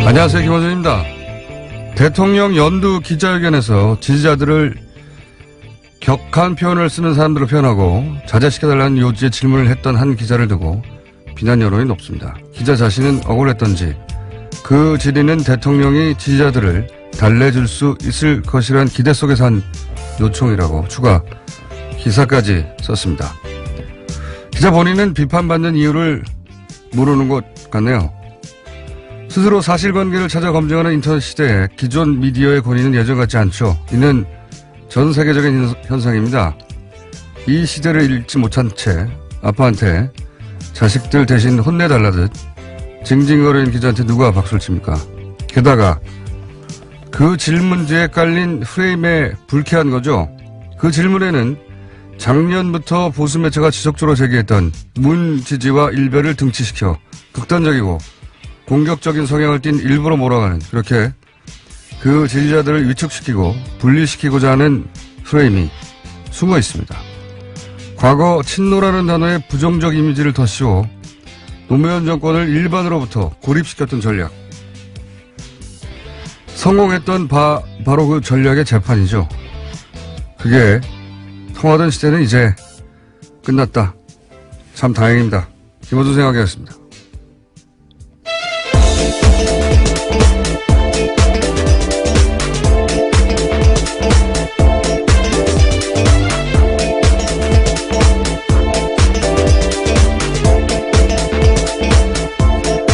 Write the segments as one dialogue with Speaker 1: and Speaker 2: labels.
Speaker 1: 안녕하세요. 김원준입니다. 대통령 연두 기자회견에서 지지자들을 격한 표현을 쓰는 사람들로 표현하고 자제시켜달라는 요지의 질문을 했던 한 기자를 두고 비난 여론이 높습니다. 기자 자신은 억울했던지 그 질의는 대통령이 지지자들을 달래줄 수 있을 것이란 기대 속에서 한 요청이라고 추가 기사까지 썼습니다. 기자 본인은 비판받는 이유를 모르는 것 같네요. 스스로 사실관계를 찾아 검증하는 인터넷 시대에 기존 미디어의 권위는 예전 같지 않죠. 이는 전 세계적인 현상입니다. 이 시대를 읽지 못한 채 아빠한테 자식들 대신 혼내달라듯 징징거리는 기자한테 누가 박수를 칩니까? 게다가 그 질문 뒤에 깔린 프레임에 불쾌한 거죠. 그 질문에는 작년부터 보수 매체가 지속적으로 제기했던 문 지지와 일별을 등치시켜 극단적이고 공격적인 성향을 띤 일부러 몰아가는 그렇게 그 지지자들을 위축시키고 분리시키고자 하는 프레임이 숨어 있습니다. 과거 친노라는 단어에 부정적 이미지를 더 씌워 노무현 정권을 일반으로부터 고립시켰던 전략. 성공했던 바로 그 전략의 재판이죠. 그게 통하던 시대는 이제 끝났다. 참 다행입니다. 김어준 생각이었습니다.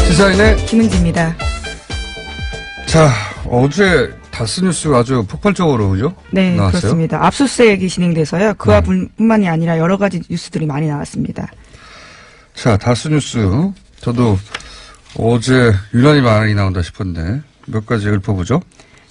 Speaker 1: 시사인의
Speaker 2: 김은지입니다.
Speaker 1: 자, 어제 다스뉴스가 아주 폭발적으로 그죠?
Speaker 2: 네,
Speaker 1: 나왔어요?
Speaker 2: 그렇습니다. 압수수색이 진행돼서요. 그와 뿐만이 아니라 여러 가지 뉴스들이 많이 나왔습니다.
Speaker 1: 자, 다스뉴스. 저도 어제 유난히 많이 나온다 싶었는데 몇 가지 읊어보죠.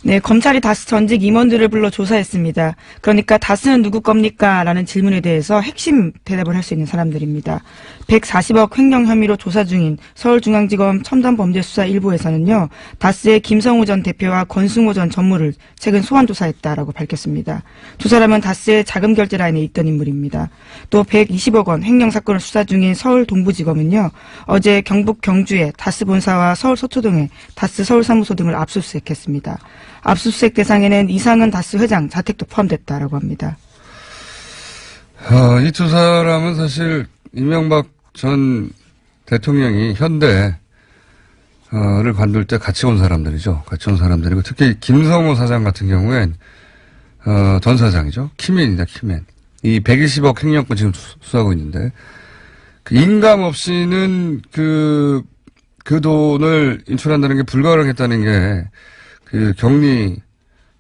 Speaker 2: 네, 검찰이 다스 전직 임원들을 불러 조사했습니다. 그러니까 다스는 누구 겁니까? 라는 질문에 대해서 핵심 대답을 할 수 있는 사람들입니다. 140억 횡령 혐의로 조사 중인 서울중앙지검 첨단범죄수사 1부에서는요. 다스의 김성우 전 대표와 권승호 전 전무를 최근 소환 조사했다라고 밝혔습니다. 두 사람은 다스의 자금 결제 라인에 있던 인물입니다. 또 120억 원 횡령 사건을 수사 중인 서울 동부지검은요. 어제 경북 경주의 다스 본사와 서울 서초동의 다스 서울사무소 등을 압수수색했습니다. 압수수색 대상에는 이상은 다스 회장 자택도 포함됐다라고 합니다.
Speaker 1: 이 두 사람은 사실 이명박 전 대통령이 현대를 관둘 때 같이 온 사람들이죠. 같이 온 사람들이고 특히 김성호 사장 같은 경우엔 전 사장이죠. 키맨이다, 키맨. 이 120억 횡령권 지금 수사하고 있는데 그 인감 없이는 그 돈을 인출한다는 게 불가능했다는 게 그 경리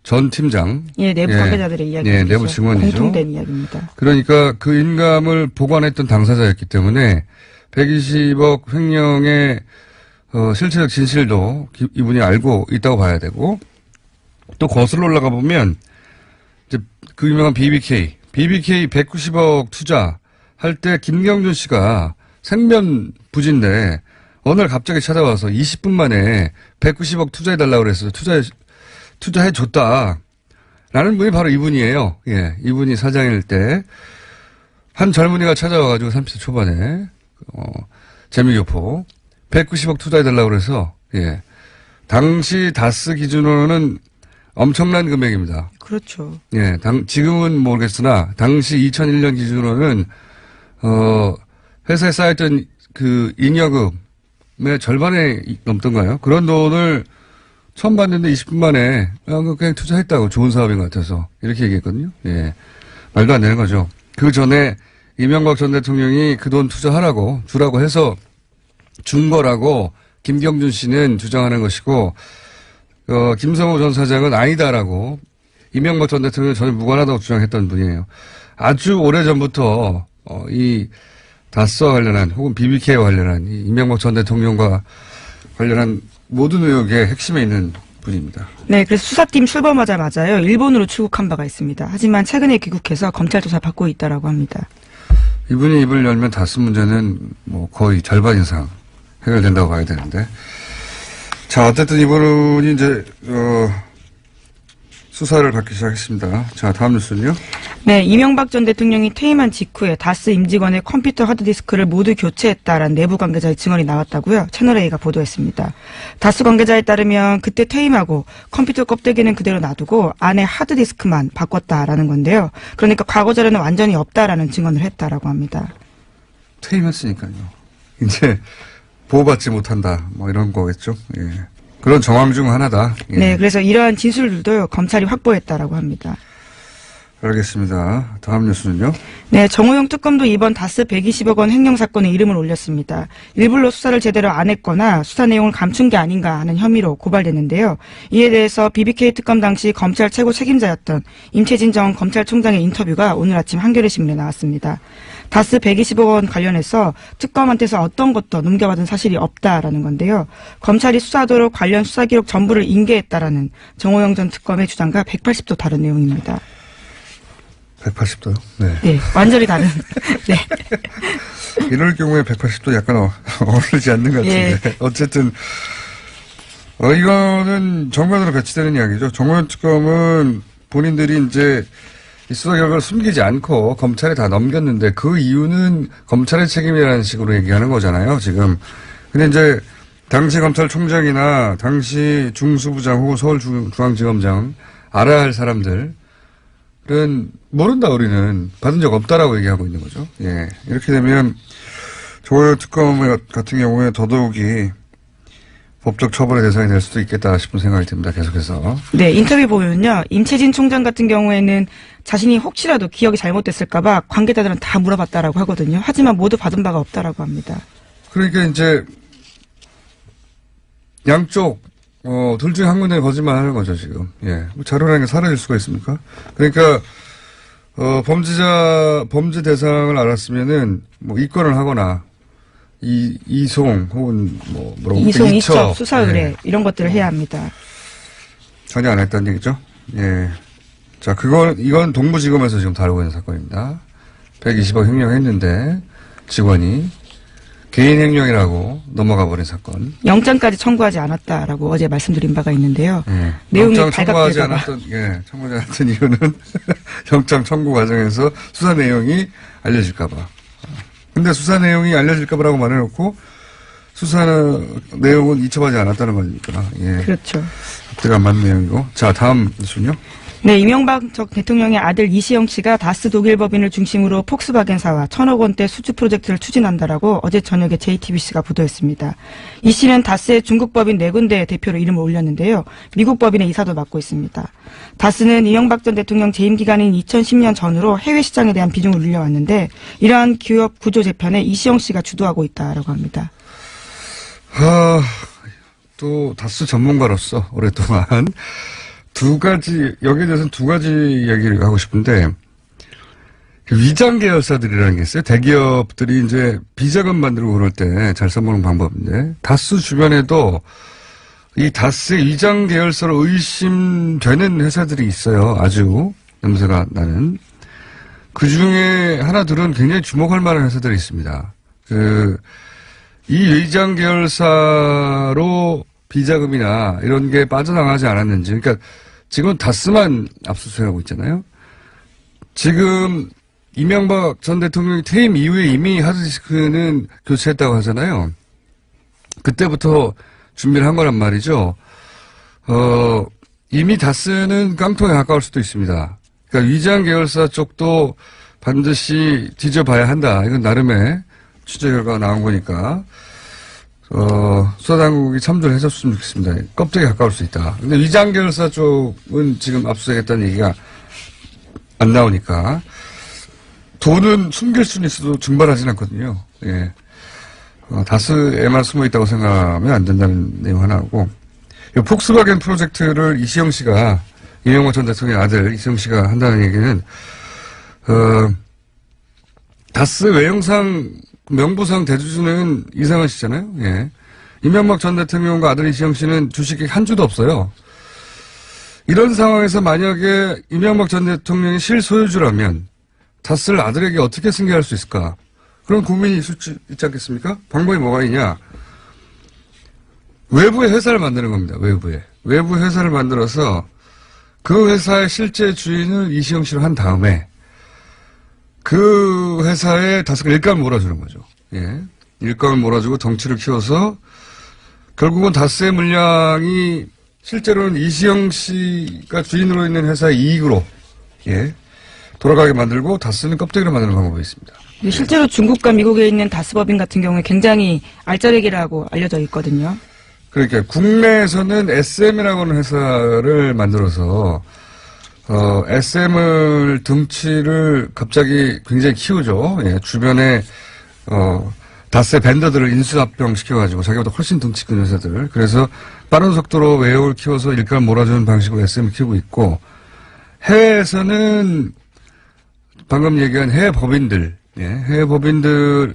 Speaker 1: 전 팀장.
Speaker 2: 예, 내부 관계자들의 이야기죠.
Speaker 1: 예, 내부 증언이죠.
Speaker 2: 공통된 이야기입니다.
Speaker 1: 그러니까 그 인감을 보관했던 당사자였기 때문에 120억 횡령의 실체적 진실도 이분이 알고 있다고 봐야 되고 또 거슬러 올라가 보면 이제 그 유명한 BBK 190억 투자할 때 김경준 씨가 생면 부진데 어느 날 갑자기 찾아와서 20분 만에 190억 투자해달라고 그래서 투자해줬다. 라는 분이 바로 이분이에요. 예, 이분이 사장일 때 한 젊은이가 찾아와가지고 30대 초반에 재미교포 190억 투자해달라고 그래서 예, 당시 다스 기준으로는 엄청난 금액입니다.
Speaker 2: 그렇죠.
Speaker 1: 예, 지금은 모르겠으나 당시 2001년 기준으로는 회사에 쌓였던 그 잉여금의 절반에 넘던가요? 그런 돈을 처음 봤는데 20분 만에 그냥 투자했다고 좋은 사업인 것 같아서 이렇게 얘기했거든요. 예, 말도 안 되는 거죠. 그 전에 이명박 전 대통령이 그 돈 투자하라고 주라고 해서 준 거라고 김경준 씨는 주장하는 것이고 김성호 전 사장은 아니다라고 이명박 전 대통령은 전혀 무관하다고 주장했던 분이에요. 아주 오래전부터 이 다스와 관련한 혹은 BBK와 관련한 이 이명박 전 대통령과 관련한 모든 의혹의 핵심에 있는 분입니다.
Speaker 2: 네, 그래서 수사팀 출범하자마자요. 일본으로 출국한 바가 있습니다. 하지만 최근에 귀국해서 검찰 조사 받고 있다라고 합니다.
Speaker 1: 이분이 입을 열면 다스 문제는 뭐 거의 절반 이상 해결된다고 봐야 되는데. 자, 어쨌든 이분이 이제 수사를 받기 시작했습니다. 자, 다음 뉴스는요.
Speaker 2: 네, 이명박 전 대통령이 퇴임한 직후에 다스 임직원의 컴퓨터 하드디스크를 모두 교체했다라는 내부 관계자의 증언이 나왔다고요. 채널A가 보도했습니다. 다스 관계자에 따르면 그때 퇴임하고 컴퓨터 껍데기는 그대로 놔두고 안에 하드디스크만 바꿨다라는 건데요. 그러니까 과거 자료는 완전히 없다라는 증언을 했다라고 합니다.
Speaker 1: 퇴임했으니까요. 이제 보호받지 못한다. 뭐 이런 거겠죠. 예. 그런 정황 중 하나다. 예.
Speaker 2: 네, 그래서 이러한 진술들도 검찰이 확보했다라고 합니다.
Speaker 1: 알겠습니다. 다음 뉴스는요?
Speaker 2: 네, 정호영 특검도 이번 다스 120억 원 횡령 사건에 이름을 올렸습니다. 일부러 수사를 제대로 안 했거나 수사 내용을 감춘 게 아닌가 하는 혐의로 고발됐는데요. 이에 대해서 BBK 특검 당시 검찰 최고 책임자였던 임채진 전 검찰총장의 인터뷰가 오늘 아침 한겨레 신문에 나왔습니다. 다스 120억 원 관련해서 특검한테서 어떤 것도 넘겨받은 사실이 없다라는 건데요. 검찰이 수사하도록 관련 수사 기록 전부를 인계했다라는 정호영 전 특검의 주장과 180도 다른 내용입니다.
Speaker 1: 180도요? 네.
Speaker 2: 네, 완전히 다른. 네.
Speaker 1: 이럴 경우에 180도 약간 어울리지 않는 것 같은데.
Speaker 2: 예.
Speaker 1: 어쨌든, 이거는 정면으로 배치되는 이야기죠. 정호영 특검은 본인들이 이제 이 수사 결과를 숨기지 않고 검찰에 다 넘겼는데 그 이유는 검찰의 책임이라는 식으로 얘기하는 거잖아요, 지금. 근데 이제 당시 검찰총장이나 당시 중수부장 혹은 서울중앙지검장 알아야 할 사람들 은 모른다 우리는 받은 적 없다라고 얘기하고 있는 거죠. 예, 이렇게 되면 조호영 특검 같은 경우에 더더욱이 법적 처벌의 대상이 될 수도 있겠다 싶은 생각이 듭니다. 계속해서.
Speaker 2: 네, 인터뷰 보면요. 임채진 총장 같은 경우에는 자신이 혹시라도 기억이 잘못됐을까봐 관계자들은 다 물어봤다라고 하거든요. 하지만 모두 받은 바가 없다라고 합니다.
Speaker 1: 그러니까 이제 양쪽 둘 중에 한 군데 거짓말 하는 거죠, 지금. 예. 뭐 자료라는 게 사라질 수가 있습니까? 그러니까, 범죄 대상을 알았으면은, 뭐, 입건을 하거나, 이송, 혹은 뭐라고.
Speaker 2: 이송, 이첩, 수사 의뢰, 예. 이런 것들을 해야 합니다.
Speaker 1: 전혀 안 했다는 얘기죠? 예. 자, 이건 동부지검에서 지금 다루고 있는 사건입니다. 120억 횡령했는데, 직원이. 개인 횡령이라고 넘어가 버린 사건.
Speaker 2: 영장까지 청구하지 않았다라고 어제 말씀드린 바가 있는데요.
Speaker 1: 예.
Speaker 2: 내용이
Speaker 1: 영장 청구하지
Speaker 2: 발각되다가
Speaker 1: 청구하지 않았던 이유는 영장 청구 과정에서 수사 내용이 알려질까봐. 근데 수사 내용이 알려질까봐라고 말해놓고 수사 내용은 이첩하지 않았다는 거니까. 예.
Speaker 2: 그렇죠.
Speaker 1: 앞뒤가 안 맞는 내용이고. 자, 다음 뉴스는요.
Speaker 2: 네, 이명박 전 대통령의 아들 이시영 씨가 다스 독일 법인을 중심으로 폭스바겐사와 1,000억 원대 수주 프로젝트를 추진한다라고 어제 저녁에 JTBC가 보도했습니다. 이 씨는 다스의 중국 법인 4군데의 대표로 이름을 올렸는데요. 미국 법인의 이사도 맡고 있습니다. 다스는 이명박 전 대통령 재임 기간인 2010년 전후로 해외 시장에 대한 비중을 늘려왔는데 이러한 기업 구조 재편에 이시영 씨가 주도하고 있다라고 합니다.
Speaker 1: 또 다스 전문가로서 오랫동안 여기에 대해서는 두 가지 이야기를 하고 싶은데, 위장 계열사들이라는 게 있어요. 대기업들이 이제 비자금 만들고 그럴 때 잘 써먹는 방법인데, 다스 주변에도 이 다스의 위장 계열사로 의심되는 회사들이 있어요. 아주 냄새가 나는. 그 중에 하나들은 굉장히 주목할 만한 회사들이 있습니다. 이 위장 계열사로 비자금이나 이런 게 빠져나가지 않았는지. 그러니까 지금 다스만 압수수색하고 있잖아요. 지금 이명박 전 대통령이 퇴임 이후에 이미 하드디스크는 교체했다고 하잖아요. 그때부터 준비를 한 거란 말이죠. 이미 다스는 깡통에 가까울 수도 있습니다. 그러니까 위장 계열사 쪽도 반드시 뒤져봐야 한다. 이건 나름의 취재 결과가 나온 거니까. 수사당국이 참조를 해줬으면 좋겠습니다. 껍데기에 가까울 수 있다. 근데 위장 계열사 쪽은 지금 압수하겠다는 얘기가 안 나오니까 돈은 숨길 수는 있어도 증발하진 않거든요. 예. 다스에만 숨어 있다고 생각하면 안 된다는 내용 하나고, 이 폭스바겐 프로젝트를 이시영 씨가, 이명박 전 대통령의 아들 이시영 씨가 한다는 얘기는, 다스 외형상 명부상 대주주는 이상한 씨잖아요. 예. 이명박 전 대통령과 아들 이시영 씨는 주식이 한 주도 없어요. 이런 상황에서 만약에 이명박 전 대통령이 실소유주라면 다스를 아들에게 어떻게 승계할 수 있을까? 그런 고민이 있지 않겠습니까? 방법이 뭐가 있냐? 외부의 회사를 만드는 겁니다. 외부 회사를 만들어서 그 회사의 실제 주인을 이시영 씨로 한 다음에 그 회사에 다스가 일감을 몰아주는 거죠. 예. 일감을 몰아주고 덩치를 키워서 결국은 다스의 물량이 실제로는 이시영 씨가 주인으로 있는 회사의 이익으로, 예. 돌아가게 만들고 다스는 껍데기로 만드는 방법이 있습니다.
Speaker 2: 실제로 중국과 미국에 있는 다스법인 같은 경우에 굉장히 알짜배기라고 알려져 있거든요.
Speaker 1: 그러니까 국내에서는 SM이라고 하는 회사를 만들어서 SM을 덩치를 갑자기 굉장히 키우죠. 예, 주변에 다스의 밴더들을 인수합병 시켜가지고 자기보다 훨씬 덩치 큰 회사들. 그래서 빠른 속도로 외형을 키워서 일감을 몰아주는 방식으로 SM을 키우고 있고, 해외에서는 방금 얘기한 해외 법인들, 예, 해외 법인들이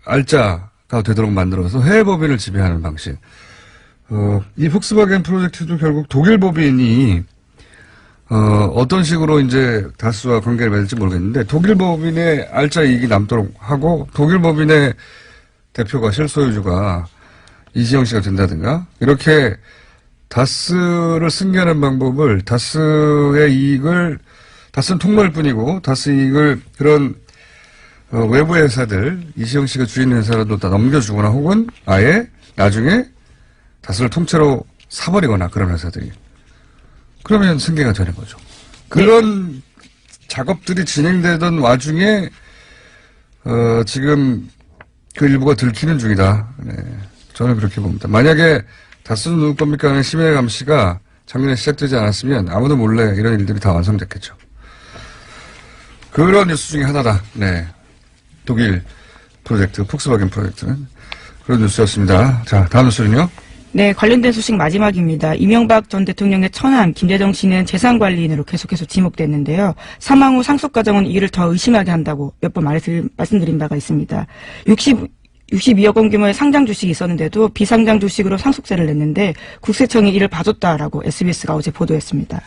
Speaker 1: 알짜가 되도록 만들어서 해외 법인을 지배하는 방식. 이 폭스바겐 프로젝트도 결국 독일 법인이 어떤 식으로 이제 다스와 관계를 맺을지 모르겠는데, 독일 법인의 알짜 이익이 남도록 하고, 독일 법인의 대표가 실소유주가 이시영 씨가 된다든가, 이렇게 다스를 승계하는 방법을, 다스의 이익을, 다스는 통로일 뿐이고, 다스 이익을 그런 외부 회사들, 이시영 씨가 주인 회사라도 다 넘겨주거나 혹은 아예 나중에 다스를 통째로 사버리거나 그런 회사들이. 그러면 승계가 되는 거죠. 그런 작업들이 진행되던 와중에 지금 그 일부가 들키는 중이다. 네, 저는 그렇게 봅니다. 만약에 다스는 누구 겁니까 하는 심야 감시가 작년에 시작되지 않았으면 아무도 몰래 이런 일들이 다 완성됐겠죠. 그런 뉴스 중에 하나다. 네, 독일 프로젝트, 폭스바겐 프로젝트는 그런 뉴스였습니다. 자, 다음 뉴스는요.
Speaker 2: 네, 관련된 소식 마지막입니다. 이명박 전 대통령의 처남 김대정 씨는 재산관리인으로 계속해서 지목됐는데요. 사망 후 상속 과정은 이를 더 의심하게 한다고 몇 번 말씀드린 바가 있습니다. 62억 원 규모의 상장 주식이 있었는데도 비상장 주식으로 상속세를 냈는데 국세청이 이를 봐줬다라고 SBS가 어제 보도했습니다.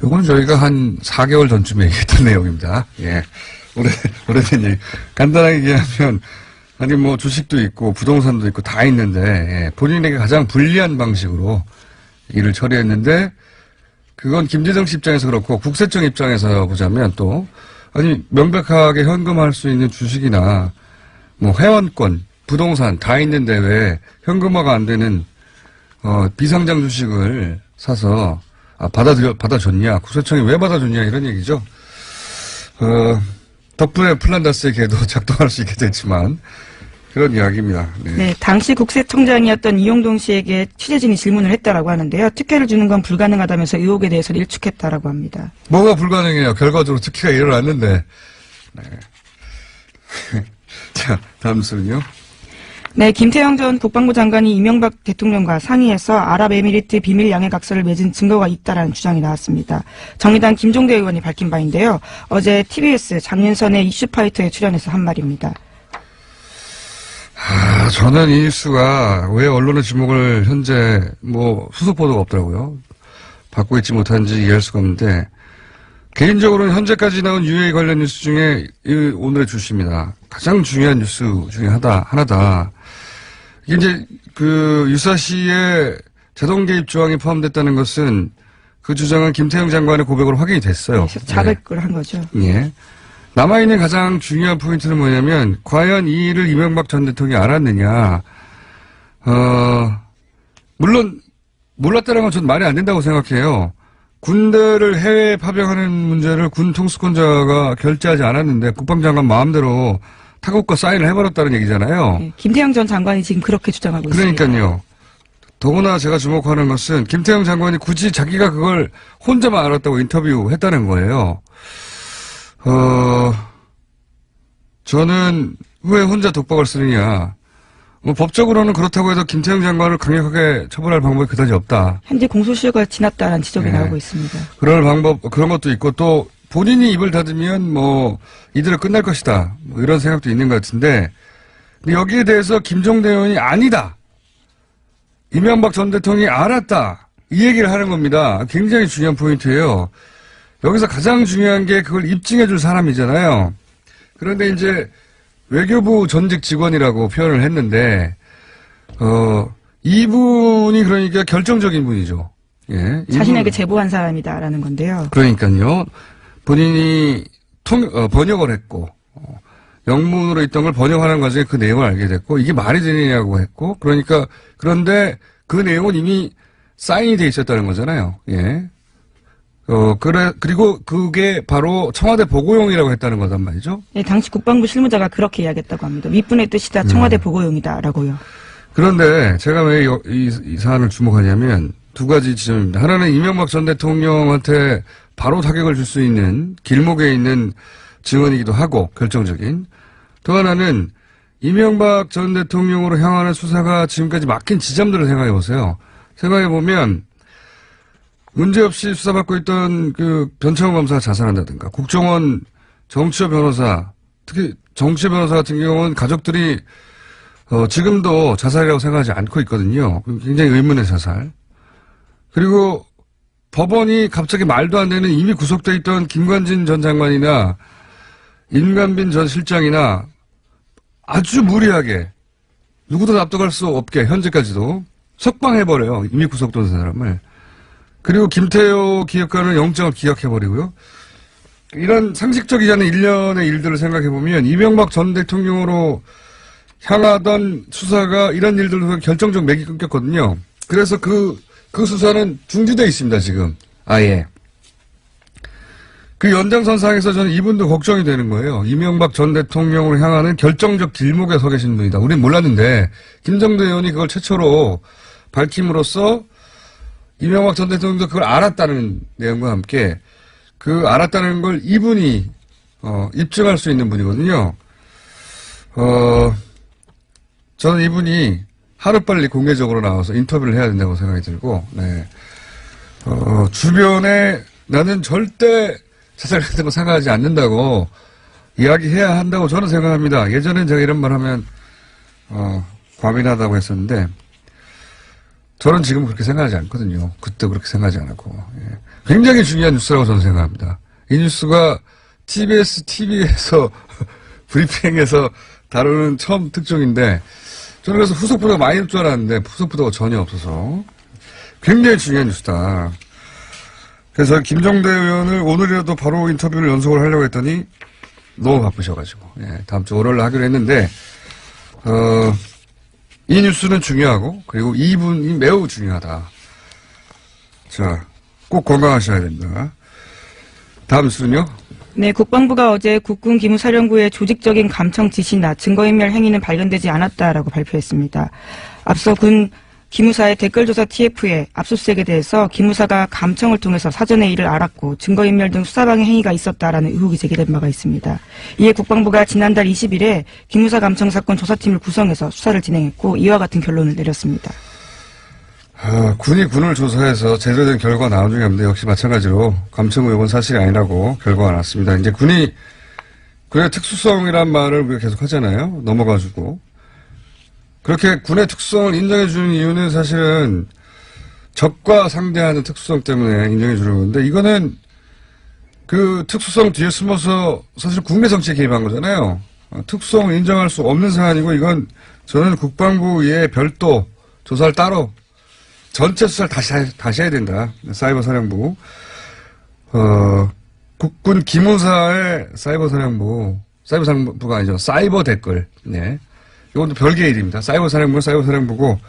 Speaker 1: 이건 저희가 한 4개월 전쯤에 얘기했던 내용입니다. 예. 오래된 얘기. 간단하게 얘기하면, 아니, 뭐, 주식도 있고, 부동산도 있고, 다 있는데, 예. 본인에게 가장 불리한 방식으로 일을 처리했는데, 그건 김대정 씨 입장에서 그렇고, 국세청 입장에서 보자면 또, 아니, 명백하게 현금화할 수 있는 주식이나, 뭐, 회원권, 부동산 다 있는데 왜 현금화가 안 되는, 비상장 주식을 사서, 받아줬냐, 국세청이 왜 받아줬냐, 이런 얘기죠. 덕분에 플란다스의 개도 작동할 수 있게 됐지만, 그런 이야기입니다. 네.
Speaker 2: 네, 당시 국세청장이었던 이용동 씨에게 취재진이 질문을 했다라고 하는데요. 특혜를 주는 건 불가능하다면서 의혹에 대해서 일축했다라고 합니다.
Speaker 1: 뭐가 불가능해요? 결과적으로 특혜가 일어났는데. 네. 자, 다음 순요.
Speaker 2: 네, 김태형 전 국방부 장관이 이명박 대통령과 상의해서 아랍에미리트 비밀 양해각서를 맺은 증거가 있다라는 주장이 나왔습니다. 정의당 김종대 의원이 밝힌 바인데요. 어제 TBS 장윤선의 이슈파이터에 출연해서 한 말입니다.
Speaker 1: 저는 이 뉴스가 왜 언론의 주목을 현재 수속 보도가 없더라고요. 받고 있지 못한지 이해할 수가 없는데, 개인적으로는 현재까지 나온 UAE 관련 뉴스 중에 오늘의 주시입니다. 가장 중요한 뉴스 중에 하나다. 이게 이제 유사시의 자동 개입 조항이 포함됐다는 것은 그 주장은 김태형 장관의 고백으로 확인이 됐어요.
Speaker 2: 자백을 한 거죠.
Speaker 1: 예. 남아있는 가장 중요한 포인트는 뭐냐면, 과연 이 일을 이명박 전 대통령이 알았느냐. 물론, 몰랐다는 건 전 말이 안 된다고 생각해요. 군대를 해외에 파병하는 문제를 군 통수권자가 결재하지 않았는데, 국방장관 마음대로 타국과 사인을 해버렸다는 얘기잖아요.
Speaker 2: 네, 김태형 전 장관이 지금 그렇게 주장하고 있습니다.
Speaker 1: 그러니까요. 더구나 제가 주목하는 것은 김태형 장관이 굳이 자기가 그걸 혼자만 알았다고 인터뷰했다는 거예요. 저는 왜 혼자 독박을 쓰느냐. 법적으로는 그렇다고 해도 김태형 장관을 강력하게 처벌할 방법이 그다지 없다.
Speaker 2: 현재 공소시효가 지났다는 지적이
Speaker 1: 네.
Speaker 2: 나오고 있습니다.
Speaker 1: 그런 것도 있고, 또 본인이 입을 닫으면 이대로 끝날 것이다. 이런 생각도 있는 것 같은데, 근데 여기에 대해서 김종대 의원이 아니다. 이명박 전 대통령이 알았다. 이 얘기를 하는 겁니다. 굉장히 중요한 포인트예요. 여기서 가장 중요한 게 그걸 입증해 줄 사람이잖아요. 그런데 이제 외교부 전직 직원이라고 표현을 했는데, 이분이 그러니까 결정적인 분이죠. 예.
Speaker 2: 자신에게 제보한 사람이다라는 건데요.
Speaker 1: 그러니까요. 본인이 번역을 했고, 영문으로 있던 걸 번역하는 과정에 그 내용을 알게 됐고, 이게 말이 되느냐고 했고, 그런데 그 내용은 이미 사인이 돼 있었다는 거잖아요. 예. 그리고 그게 바로 청와대 보고용이라고 했다는 거단 말이죠.
Speaker 2: 네, 당시 국방부 실무자가 그렇게 이야기했다고 합니다. 윗분의 뜻이다. 청와대 보고용이다라고요.
Speaker 1: 그런데 제가 왜 이 사안을 주목하냐면 두 가지 지점입니다. 하나는 이명박 전 대통령한테 바로 타격을 줄 수 있는 길목에 있는 증언이기도 하고 결정적인. 또 하나는 이명박 전 대통령으로 향하는 수사가 지금까지 막힌 지점들을 생각해 보세요. 생각해 보면 문제없이 수사받고 있던 그 변창호 검사가 자살한다든가 국정원 정치호 변호사, 특히 정치호 변호사 같은 경우는 가족들이 지금도 자살이라고 생각하지 않고 있거든요. 굉장히 의문의 자살. 그리고 법원이 갑자기 말도 안 되는 이미 구속돼 있던 김관진 전 장관이나 임관빈 전 실장이나 아주 무리하게 누구도 납득할 수 없게 현재까지도 석방해버려요. 이미 구속된 사람을. 그리고 김태효 기획관은 영장을 기각해버리고요. 이런 상식적이지 않은 일련의 일들을 생각해보면 이명박 전 대통령으로 향하던 수사가 이런 일들로 결정적 맥이 끊겼거든요. 그래서 그 수사는 중지되어 있습니다, 지금. 아예. 그 연장선상에서 저는 이분도 걱정이 되는 거예요. 이명박 전 대통령을 향하는 결정적 길목에 서 계신 분이다. 우린 몰랐는데, 김정대 의원이 그걸 최초로 밝힘으로써 이명박 전 대통령도 그걸 알았다는 내용과 함께 그 알았다는 걸 이분이, 입증할 수 있는 분이거든요. 저는 이분이 하루빨리 공개적으로 나와서 인터뷰를 해야 된다고 생각이 들고, 네. 주변에 나는 절대 자살 같은 거 생각하지 않는다고 이야기해야 한다고 저는 생각합니다. 예전엔 제가 이런 말 하면, 과민하다고 했었는데, 저는 지금 그렇게 생각하지 않거든요. 그때 그렇게 생각하지 않았고. 예. 굉장히 중요한 뉴스라고 저는 생각합니다. 이 뉴스가 TBS TV에서 브리핑에서 다루는 처음 특종인데, 저는 그래서 후속 보도가 많이 올 줄 알았는데 후속 보도가 전혀 없어서 굉장히 중요한 뉴스다. 그래서 김정대 의원을 오늘이라도 바로 인터뷰를 연속을 하려고 했더니 너무 바쁘셔가지고, 예, 다음 주 월요일 하기로 했는데, 이 뉴스는 중요하고 그리고 이분이 매우 중요하다. 자, 꼭 건강하셔야 됩니다. 다음 뉴스는요?
Speaker 2: 네, 국방부가 어제 국군 기무사령부의 조직적인 감청 지시나 증거인멸 행위는 발견되지 않았다라고 발표했습니다. 앞서 군 기무사의 댓글조사 TF에 압수수색에 대해서 기무사가 감청을 통해서 사전에 이를 알았고 증거인멸 등 수사방해 행위가 있었다라는 의혹이 제기된 바가 있습니다. 이에 국방부가 지난달 20일에 기무사 감청 사건 조사팀을 구성해서 수사를 진행했고 이와 같은 결론을 내렸습니다.
Speaker 1: 군이 군을 조사해서 제대로 된 결과가 나온 적이 없는데 역시 마찬가지로 감청 의혹은 사실이 아니라고 결과가 났습니다. 이제 군의 특수성이란 말을 우리가 계속 하잖아요. 넘어가지고. 그렇게 군의 특수성을 인정해 주는 이유는 사실은 적과 상대하는 특수성 때문에 인정해 주는 건데 이거는 그 특수성 뒤에 숨어서 사실 국내 정치에 개입한 거잖아요. 특수성을 인정할 수 없는 사안이고 이건 저는 국방부의 별도 조사를 따로 전체 수사를 다시 해야 된다. 사이버 사령부. 국군 기무사의 사이버 사령부가 아니죠. 사이버 댓글. 네. 이것도 별개의 일입니다. 사이버 사령부는 사이버 사령부고,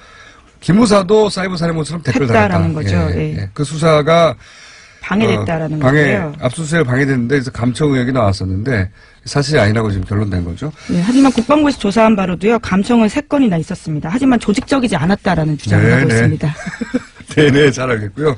Speaker 1: 기무사도 사이버 사령부처럼 댓글 달았다.
Speaker 2: 했다라는 거죠.
Speaker 1: 예,
Speaker 2: 예.
Speaker 1: 예. 그 수사가
Speaker 2: 방해됐다라는 거예요.
Speaker 1: 압수수색을 방해됐는데, 그래서 감청 의혹이 나왔었는데, 사실이 아니라고 지금 결론된 거죠.
Speaker 2: 네, 하지만 국방부에서 조사한 바로도요, 감청은 3건이나 있었습니다. 하지만 조직적이지 않았다라는 주장을 하고 있습니다.
Speaker 1: 네네, 잘 알겠고요.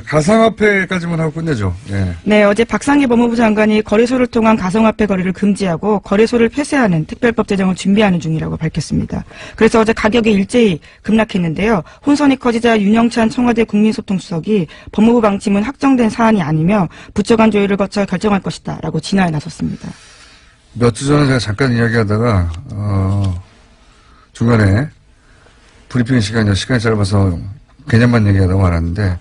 Speaker 1: 가상화폐까지만 하고 끝내죠. 예.
Speaker 2: 네, 어제 박상기 법무부 장관이 거래소를 통한 가상화폐 거래를 금지하고 거래소를 폐쇄하는 특별법 제정을 준비하는 중이라고 밝혔습니다. 그래서 어제 가격이 일제히 급락했는데요. 혼선이 커지자 윤영찬 청와대 국민소통수석이 법무부 방침은 확정된 사안이 아니며 부처 간 조율을 거쳐 결정할 것이다 라고 진화에 나섰습니다.
Speaker 1: 몇 주 전에 제가 잠깐 이야기하다가 중간에 브리핑 시간이 짧아서 개념만 얘기하다가 말았는데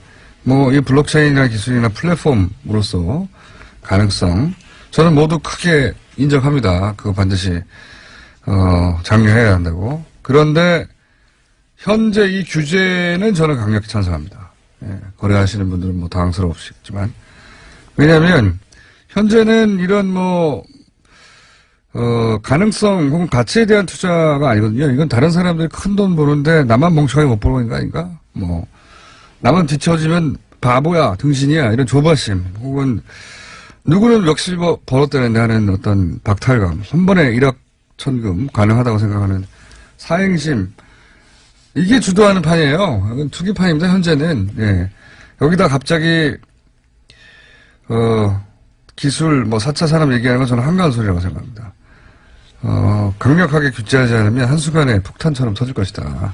Speaker 1: 이 블록체인이나 기술이나 플랫폼으로서 가능성, 저는 모두 크게 인정합니다. 그거 반드시, 장려해야 한다고. 그런데, 현재 이 규제는 저는 강력히 찬성합니다. 예, 거래하시는 분들은 당황스러우시겠지만. 왜냐하면, 현재는 이런 가능성 혹은 가치에 대한 투자가 아니거든요. 이건 다른 사람들이 큰 돈 버는데 나만 멍청하게 못 버는 거 아닌가? 나만 뒤처지면 바보야, 등신이야, 이런 조바심, 혹은 누구는 몇십 벌었다는데 하는 어떤 박탈감, 한 번에 1억 천금 가능하다고 생각하는 사행심, 이게 주도하는 판이에요. 이건 투기판입니다, 현재는. 예. 여기다 갑자기, 기술, 4차 산업 얘기하는 건 저는 한가한 소리라고 생각합니다. 강력하게 규제하지 않으면 한순간에 폭탄처럼 터질 것이다.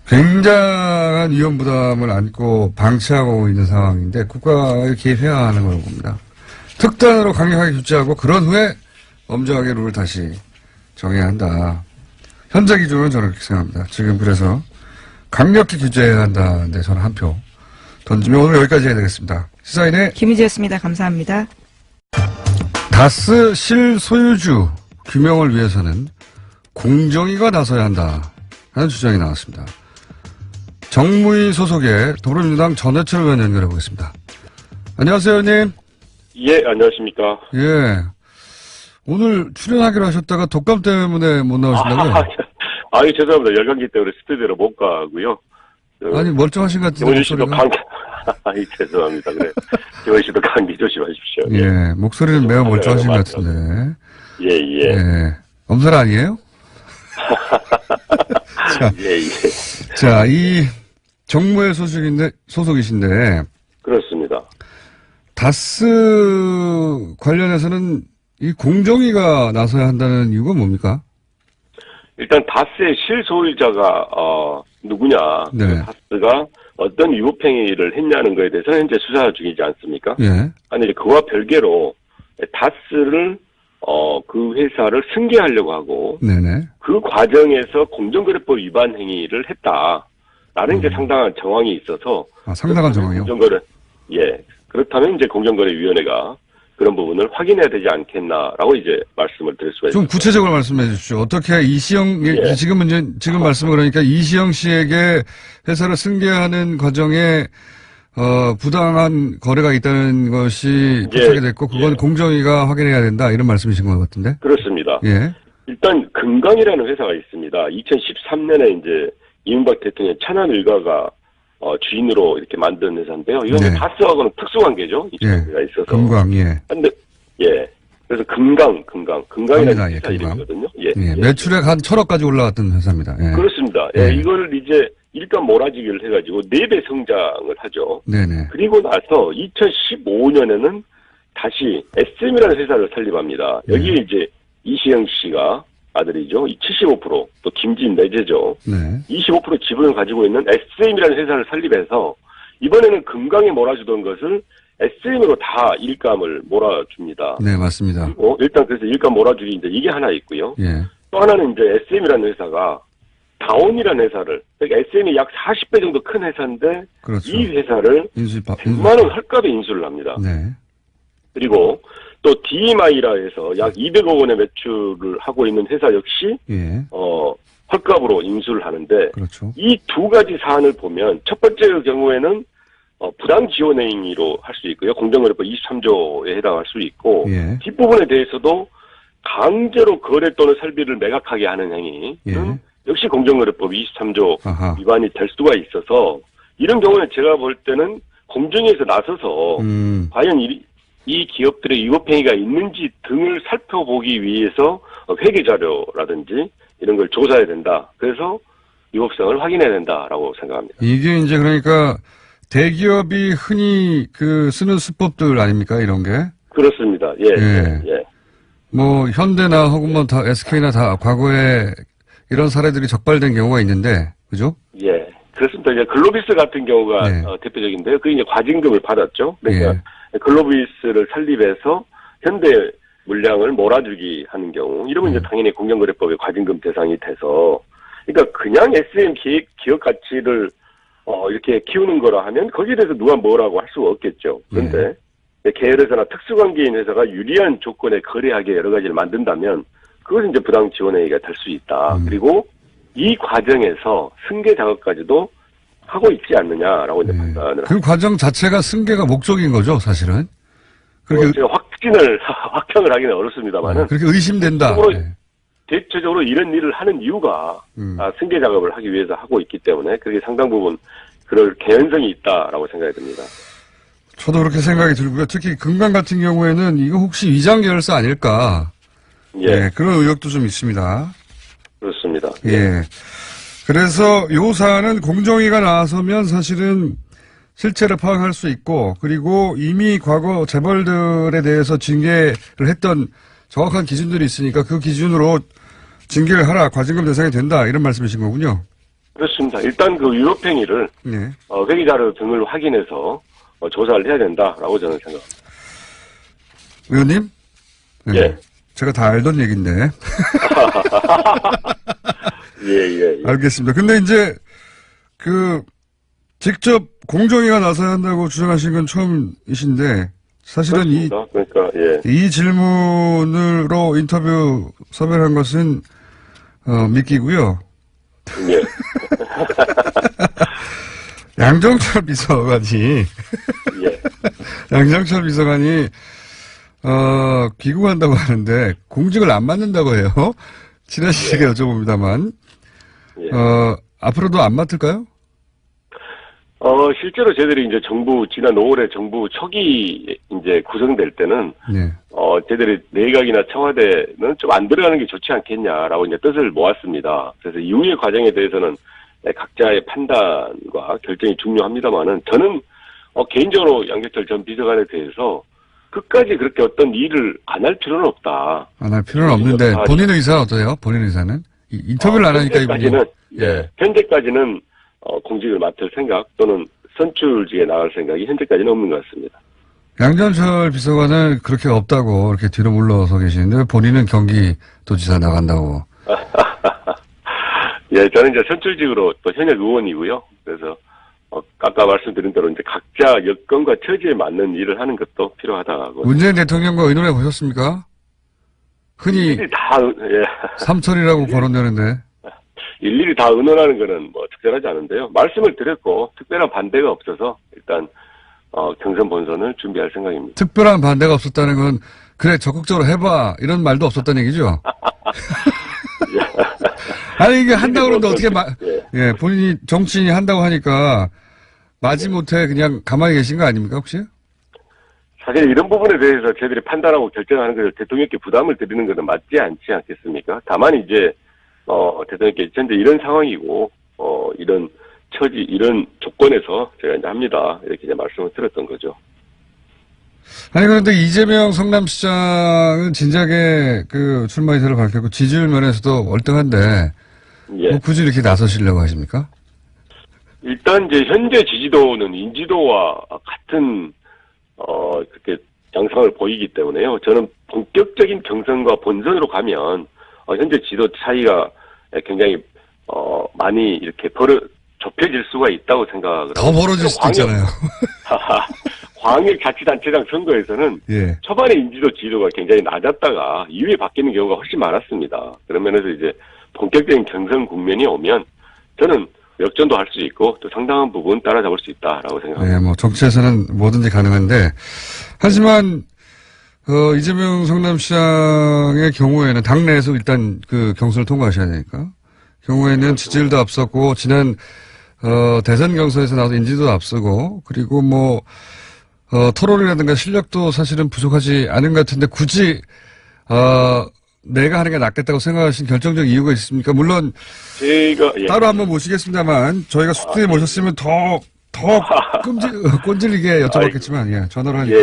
Speaker 1: 굉장한 위험 부담을 안고 방치하고 있는 상황인데 국가에 개입해야 하는 걸로 봅니다. 특단으로 강력하게 규제하고 그런 후에 엄정하게 룰을 다시 정해야 한다. 현재 기준은 저는 그렇게 생각합니다. 지금 그래서 강력히 규제해야 한다는데 저는 한 표 던지면 오늘 여기까지 해야 되겠습니다. 시사인의
Speaker 2: 김희지였습니다. 감사합니다.
Speaker 1: 다스 실소유주 규명을 위해서는 공정위가 나서야 한다 하는 주장이 나왔습니다. 정무위 소속의 더불어민주당 전해철 의원 연결해 보겠습니다. 안녕하세요, 의원님.
Speaker 3: 예, 안녕하십니까.
Speaker 1: 예. 오늘 출연하기로 하셨다가 독감 때문에 못 나오신다고요?
Speaker 3: 죄송합니다. 열감기 때문에 스튜디오로 못 가고요.
Speaker 1: 아니, 멀쩡하신 것 같은데.
Speaker 3: 김원희 씨도 감기, 죄송합니다. 그래. 김원희 씨도 감기 조심하십시오.
Speaker 1: 예, 목소리는 매우 멀쩡하신 것 같은데.
Speaker 3: 예.
Speaker 1: 엄살 아니에요? 자,
Speaker 3: 예.
Speaker 1: 자, 이 정무회 소속이신데.
Speaker 3: 그렇습니다.
Speaker 1: 다스 관련해서는 이 공정위가 나서야 한다는 이유가 뭡니까?
Speaker 3: 일단 다스의 실소유자가 누구냐,
Speaker 1: 네.
Speaker 3: 다스가 어떤 위법행위를 했냐는 거에 대해서 현재 수사 중이지 않습니까?
Speaker 1: 예.
Speaker 3: 아니 그와 별개로 다스를 그 회사를 승계하려고 하고
Speaker 1: 네네.
Speaker 3: 그 과정에서 공정거래법 위반 행위를 했다라는 이제 상당한 정황이 있어서
Speaker 1: 상당한 정황이요?
Speaker 3: 그렇다면 이제 공정거래위원회가 그런 부분을 확인해야 되지 않겠나라고 이제 말씀을 드릴 수가 있습니다.
Speaker 1: 좀 구체적으로 말씀해 주십시오. 어떻게 이시영, 지금 말씀을 그러니까 이시영 씨에게 회사를 승계하는 과정에, 부당한 거래가 있다는 것이 포착이 됐고, 그건 공정위가 확인해야 된다, 이런 말씀이신 것 같은데?
Speaker 3: 그렇습니다.
Speaker 1: 예.
Speaker 3: 일단, 금강이라는 회사가 있습니다. 2013년에 이제 이명박 대통령 천안 일가가 주인으로 이렇게 만든 회사인데요. 이건 다스하고는 특수관계죠. 이 관계가 있어서.
Speaker 1: 금강, 예.
Speaker 3: 근데, 그래서 금강이라는 회사 이름이거든요.
Speaker 1: 매출액 한 1,000억까지 올라갔던 회사입니다. 예.
Speaker 3: 그렇습니다. 이걸 이제 일감 몰아주기를 해가지고 4배 성장을 하죠.
Speaker 1: 네네.
Speaker 3: 그리고 나서 2015년에는 다시 SM이라는 회사를 설립합니다. 여기에 이제 이시영 씨가 아들이죠. 75%, 또 김진 내재죠.
Speaker 1: 네.
Speaker 3: 25% 지분을 가지고 있는 SM이라는 회사를 설립해서 이번에는 금강에 몰아주던 것을 SM으로 다 일감을 몰아줍니다.
Speaker 1: 네, 맞습니다.
Speaker 3: 그리고 일단 그래서 일감 몰아주기 이제 이게 하나 있고요.
Speaker 1: 예.
Speaker 3: 또 하나는 이제 SM이라는 회사가 다온이라는 회사를, 그러니까 SM이 약 40배 정도 큰 회사인데
Speaker 1: 그렇죠.
Speaker 3: 이 회사를 100만 원 헐값에 인수를 합니다.
Speaker 1: 네.
Speaker 3: 그리고 또 DMI라 해서 약 200억 원의 매출을 하고 있는 회사 역시 헐값으로 인수를 하는데
Speaker 1: 그렇죠.
Speaker 3: 이 두 가지 사안을 보면 첫 번째 경우에는 부당 지원 행위로 할 수 있고요. 공정거래법 23조에 해당할 수 있고 뒷부분에 대해서도 강제로 거래 또는 설비를 매각하게 하는 행위는 역시 공정거래법 23조 위반이 될 수가 있어서 이런 경우는 제가 볼 때는 공정위에서 나서서 과연 이 기업들의 위법행위가 있는지 등을 살펴보기 위해서 회계자료라든지 이런 걸 조사해야 된다. 그래서 위법성을 확인해야 된다라고 생각합니다.
Speaker 1: 이게 이제 그러니까 대기업이 흔히 쓰는 수법들 아닙니까? 이런 게?
Speaker 3: 그렇습니다. 예.
Speaker 1: 뭐 현대나 혹은 뭐 다 SK나 다 과거에 이런 사례들이 적발된 경우가 있는데, 그죠?
Speaker 3: 예. 그렇습니다. 이제 글로비스 같은 경우가 대표적인데요. 그 이제 과징금을 받았죠. 그러니까 글로비스를 설립해서 현대 물량을 몰아주기 하는 경우, 이러면 이제 당연히 공정거래법의 과징금 대상이 돼서, 그러니까 그냥 SM 기업 가치를 이렇게 키우는 거라 하면 거기에 대해서 누가 뭐라고 할 수가 없겠죠. 그런데 계열회사나 특수관계인 회사가 유리한 조건에 거래하게 여러 가지를 만든다면 그것은 이제 부당 지원행위가 될 수 있다. 그리고 이 과정에서 승계 작업까지도 하고 있지 않느냐라고 이제 판단을.
Speaker 1: 그 과정 자체가 승계가 목적인 거죠, 사실은. 그렇게
Speaker 3: 제가 확정을 하기는 어렵습니다만은.
Speaker 1: 그렇게 의심된다.
Speaker 3: 대체적으로 이런 일을 하는 이유가 승계 작업을 하기 위해서 하고 있기 때문에 그게 상당 부분 그럴 개연성이 있다라고 생각이 듭니다.
Speaker 1: 저도 그렇게 생각이 들고요. 특히 금강 같은 경우에는 이거 혹시 위장 계열사 아닐까? 예, 그런 의혹도 좀 있습니다.
Speaker 3: 그렇습니다.
Speaker 1: 예. 그래서 요 사안은 공정위가 나서면 사실은 실체를 파악할 수 있고, 그리고 이미 과거 재벌들에 대해서 징계를 했던 정확한 기준들이 있으니까 그 기준으로 징계를 하라, 과징금 대상이 된다, 이런 말씀이신 거군요.
Speaker 3: 그렇습니다. 일단 그 위법행위를 회계 자료 등을 확인해서 조사를 해야 된다라고 저는 생각합니다.
Speaker 1: 의원님? 네.
Speaker 3: 예.
Speaker 1: 제가 다 알던 얘기인데.
Speaker 3: 예.
Speaker 1: 알겠습니다. 근데 이제 직접 공정위가 나서야 한다고 주장하신 건 처음이신데 사실은
Speaker 3: 그렇습니다.
Speaker 1: 이 질문으로 인터뷰 섭외한 것은 미끼고요.
Speaker 3: 예.
Speaker 1: 양정철 비서관이 귀국한다고 하는데 공직을 안 맡는다고 해요. 지나치게 여쭤봅니다만 앞으로도 안 맡을까요?
Speaker 3: 실제로 저희들이 이제 지난 5월에 정부 초기 이제 구성될 때는, 저희들이 내각이나 청와대는 좀 안 들어가는 게 좋지 않겠냐라고 이제 뜻을 모았습니다. 그래서 이후의 과정에 대해서는 각자의 판단과 결정이 중요합니다만은 저는, 개인적으로 양정철 전 비서관에 대해서 끝까지 그렇게 어떤 일을 안 할 필요는 없다.
Speaker 1: 안 할 필요는 없는데, 본인 의사는 어떠세요? 본인 의사는? 인터뷰를 안 하니까 이분이.
Speaker 3: 현재까지는 공직을 맡을 생각 또는 선출직에 나갈 생각이 현재까지는 없는 것 같습니다.
Speaker 1: 양정철 비서관은 그렇게 없다고 이렇게 뒤로 물러서 계시는데 본인은 경기도지사 나간다고.
Speaker 3: 예, 저는 이제 선출직으로 또 현역 의원이고요. 그래서 아까 말씀드린 대로 이제 각자 여건과 처지에 맞는 일을 하는 것도 필요하다고.
Speaker 1: 문재인 대통령과 의논해 보셨습니까? 흔히 삼철이라고 거론되는데.
Speaker 3: 일일이 다 의논하는 거는 특별하지 않은데요. 말씀을 드렸고 특별한 반대가 없어서 일단 경선 본선을 준비할 생각입니다.
Speaker 1: 특별한 반대가 없었다는 건 그래 적극적으로 해봐 이런 말도 없었다는 얘기죠? 아니 이게 한다고 그러는데 어떻게 본인이 정치인이 한다고 하니까 마지못해 그냥 가만히 계신 거 아닙니까 혹시?
Speaker 3: 사실 이런 부분에 대해서 저희들이 판단하고 결정하는 것을 대통령께 부담을 드리는 것은 맞지 않지 않겠습니까? 다만 이제 대통령께 현재 이런 상황이고, 이런 처지, 이런 조건에서 제가 이제 합니다. 이렇게 이제 말씀을 드렸던 거죠.
Speaker 1: 아니, 그런데 이재명 성남시장은 진작에 출마 의사를 밝혔고, 지지율 면에서도 월등한데, 뭐 굳이 이렇게 나서시려고 하십니까?
Speaker 3: 일단 이제 현재 지지도는 인지도와 같은, 그렇게 양상을 보이기 때문에요. 저는 본격적인 경선과 본선으로 가면, 현재 지도 차이가 굉장히 많이 이렇게 좁혀질 수가 있다고 생각을.
Speaker 1: 더 벌어질 수도 있잖아요.
Speaker 3: 광역자치단체장 선거에서는 초반에 인지도 지지도가 굉장히 낮았다가 이후에 바뀌는 경우가 훨씬 많았습니다. 그런 면에서 이제 본격적인 경선 국면이 오면 저는 역전도 할 수 있고 또 상당한 부분 따라잡을 수 있다라고 생각합니다.
Speaker 1: 네, 정치에서는 뭐든지 가능한데 하지만 이재명 성남시장의 경우에는 당내에서 일단 경선을 통과하셔야 되니까. 경우에는 지지율도 앞섰고, 지난, 대선 경선에서 나와서 인지도 앞서고, 그리고 토론이라든가 실력도 사실은 부족하지 않은 것 같은데, 굳이, 내가 하는 게 낫겠다고 생각하신 결정적 이유가 있습니까? 물론, 따로 한번 모시겠습니다만, 저희가 스튜디오에 모셨으면 더 꼰질리게 여쭤봤겠지만, 전화로 하니까.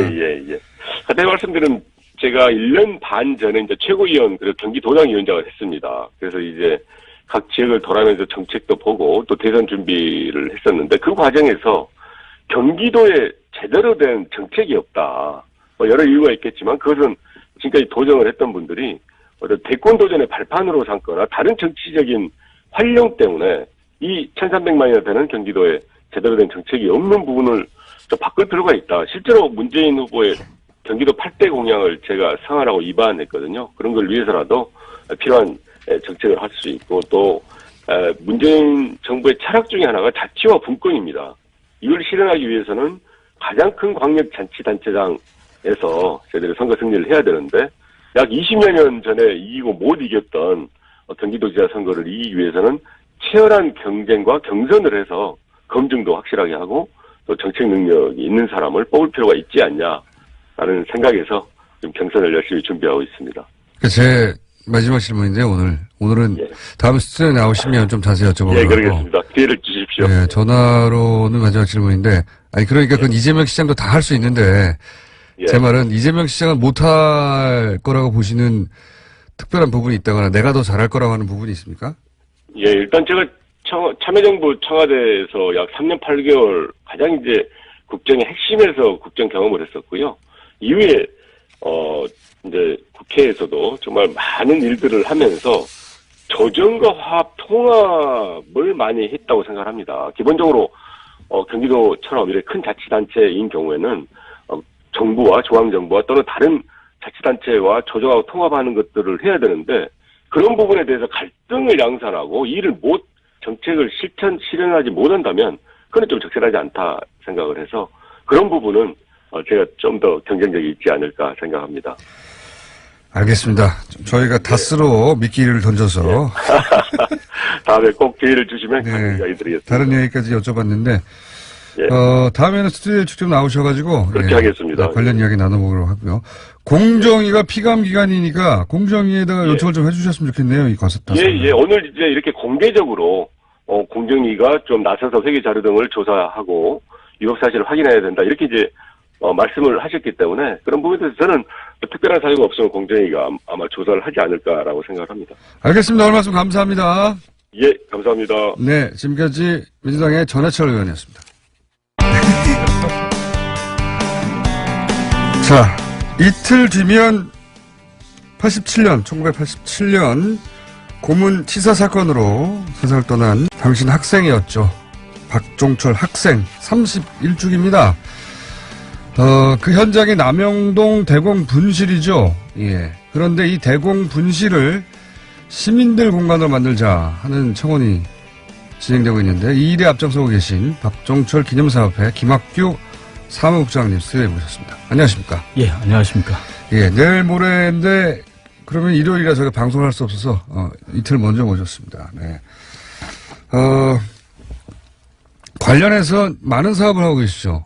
Speaker 3: 그때 말씀드린 제가 1년 반 전에 이제 최고위원 그리고 경기도당위원장을 했습니다. 그래서 이제 각 지역을 돌아가면서 정책도 보고 또 대선 준비를 했었는데 그 과정에서 경기도에 제대로 된 정책이 없다. 여러 이유가 있겠지만 그것은 지금까지 도전을 했던 분들이 대권 도전의 발판으로 삼거나 다른 정치적인 활용 때문에 이 1,300만이나 되는 경기도에 제대로 된 정책이 없는 부분을 좀 바꿀 필요가 있다. 실제로 문재인 후보의 경기도 8대 공약을 제가 상하라고 입안했거든요. 그런 걸 위해서라도 필요한 정책을 할 수 있고 또 문재인 정부의 철학 중에 하나가 자치와 분권입니다. 이걸 실현하기 위해서는 가장 큰 광역자치단체장 저희들이 선거 승리를 해야 되는데 약 20여 년 전에 이기고 못 이겼던 경기도지사 선거를 이기기 위해서는 치열한 경쟁과 경선을 해서 검증도 확실하게 하고 또 정책 능력이 있는 사람을 뽑을 필요가 있지 않냐라는 생각에서 지금 경선을 열심히 준비하고 있습니다.
Speaker 1: 제 마지막 질문인데요, 오늘은 예. 다음 스튜디오에 나오시면 좀 자세히 여쭤보려고.
Speaker 3: 예, 그러겠습니다. 기회를 주십시오.
Speaker 1: 예, 전화로는 마지막 질문인데, 아니, 그러니까 그건 이재명 시장도 다 할 수 있는데, 예. 제 말은 이재명 시장은 못할 거라고 보시는 특별한 부분이 있다거나 내가 더 잘할 거라고 하는 부분이 있습니까?
Speaker 3: 예, 일단 제가 참여정부 청와대에서 약 3년 8개월 가장 이제 국정의 핵심에서 국정 경험을 했었고요. 이후에, 이제 국회에서도 정말 많은 일들을 하면서 조정과 화합, 통합을 많이 했다고 생각합니다. 기본적으로 경기도처럼 이렇게 큰 자치단체인 경우에는 정부와 중앙정부와 또는 다른 자치단체와 조정하고 통합하는 것들을 해야 되는데 그런 부분에 대해서 갈등을 양산하고 정책을 실현하지 못한다면 그건 좀 적절하지 않다 생각을 해서 그런 부분은 제가 좀 더 경쟁력이 있지 않을까 생각합니다.
Speaker 1: 알겠습니다. 저희가 다스로 미끼를 던져서. 네.
Speaker 3: 다음에 꼭 기회를 주시면
Speaker 1: 네.
Speaker 3: 이야기 드리겠습니다.
Speaker 1: 다른 이야기까지 여쭤봤는데, 예. 다음에는 스튜디오에 직접 나오셔가지고.
Speaker 3: 그렇게
Speaker 1: 예,
Speaker 3: 하겠습니다.
Speaker 1: 관련 이야기 나눠보도록 하고요. 공정위가 피감기관이니까 공정위에다가 요청을 좀 해주셨으면 좋겠네요. 이 과습
Speaker 3: 예. 오늘 이제 이렇게 공개적으로, 공정위가 좀 나서서 회계 자료 등을 조사하고 위법 사실을 확인해야 된다. 이렇게 이제 말씀을 하셨기 때문에 그런 부분에 대해서 저는 특별한 사유가 없으면 공정위가 아마 조사를 하지 않을까라고 생각을 합니다.
Speaker 1: 알겠습니다. 오늘 말씀 감사합니다.
Speaker 3: 예, 감사합니다.
Speaker 1: 네, 지금까지 민주당의 전해철 의원이었습니다. 자, 이틀 뒤면 1987년 고문 치사 사건으로 세상을 떠난 당신 학생이었죠. 박종철 학생 31주기입니다. 그 현장이 남영동 대공 분실이죠. 예. 그런데 이 대공 분실을 시민들 공간으로 만들자 하는 청원이 진행되고 있는데 이 일에 앞장서고 계신 박종철 기념사업회 김학규 사무국장님 스튜디오에 모셨습니다. 안녕하십니까?
Speaker 4: 예, 안녕하십니까?
Speaker 1: 예, 내일 모레인데 그러면 일요일이라 저희가 방송을 할 수 없어서 이틀 먼저 모셨습니다. 네. 관련해서 많은 사업을 하고 계시죠?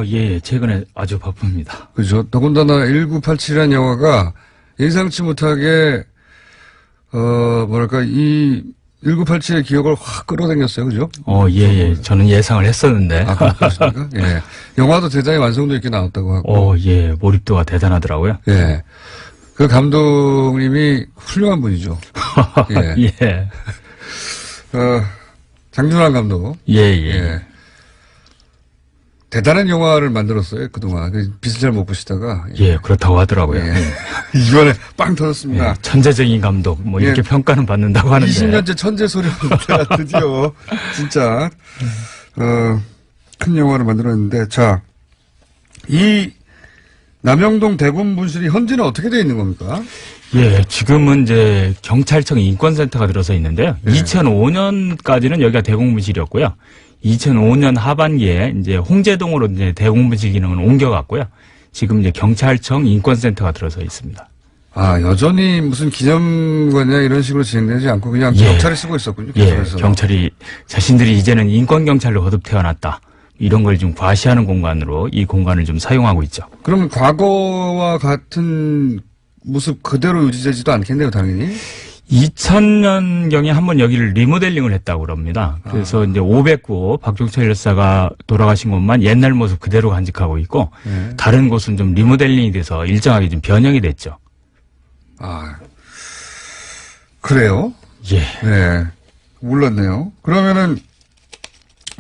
Speaker 4: 예, 최근에 아주 바쁩니다.
Speaker 1: 그죠. 더군다나 1987이라는 영화가 예상치 못하게, 이 1987의 기억을 확 끌어당겼어요. 그죠?
Speaker 4: 예. 저는 예상을 했었는데.
Speaker 1: 아, 그렇습니까? 예. 영화도 대단히 완성도 있게 나왔다고 하고.
Speaker 4: 예. 몰입도가 대단하더라고요.
Speaker 1: 예. 그 감독님이 훌륭한 분이죠.
Speaker 4: 예. 예.
Speaker 1: 장준환 감독.
Speaker 4: 예.
Speaker 1: 대단한 영화를 만들었어요, 그동안. 빛을 잘 못 보시다가.
Speaker 4: 예, 그렇다고 하더라고요.
Speaker 1: 예. 이번에 빵 터졌습니다.
Speaker 4: 예, 천재적인 감독, 이렇게 평가는 받는다고 하는데.
Speaker 1: 20년째 천재 소리가 드디어, 진짜, 큰 영화를 만들었는데, 자, 이 남영동 대군 분실이 현재는 어떻게 되어 있는 겁니까?
Speaker 4: 예, 지금은 이제 경찰청 인권센터가 들어서 있는데요. 네. 2005년까지는 여기가 대공분실이었고요. 2005년 하반기에 이제 홍제동으로 이제 대공분실 기능을 옮겨갔고요. 지금 이제 경찰청 인권센터가 들어서 있습니다.
Speaker 1: 아, 여전히 무슨 기념관이나 이런 식으로 진행되지 않고 그냥 경찰이 쓰고 있었군요.
Speaker 4: 계속해서. 예, 경찰이 자신들이 이제는 인권경찰로 거듭 태어났다. 이런 걸 좀 과시하는 공간으로 이 공간을 좀 사용하고 있죠.
Speaker 1: 그럼 과거와 같은 모습 그대로 유지되지도 않겠네요, 당연히?
Speaker 4: 2000년경에 한번 여기를 리모델링을 했다고 그럽니다. 그래서 이제 509호 박종철 열사가 돌아가신 곳만 옛날 모습 그대로 간직하고 있고, 다른 곳은 좀 리모델링이 돼서 일정하게 좀 변형이 됐죠.
Speaker 1: 아, 그래요?
Speaker 4: 예.
Speaker 1: 네. 몰랐네요. 그러면은,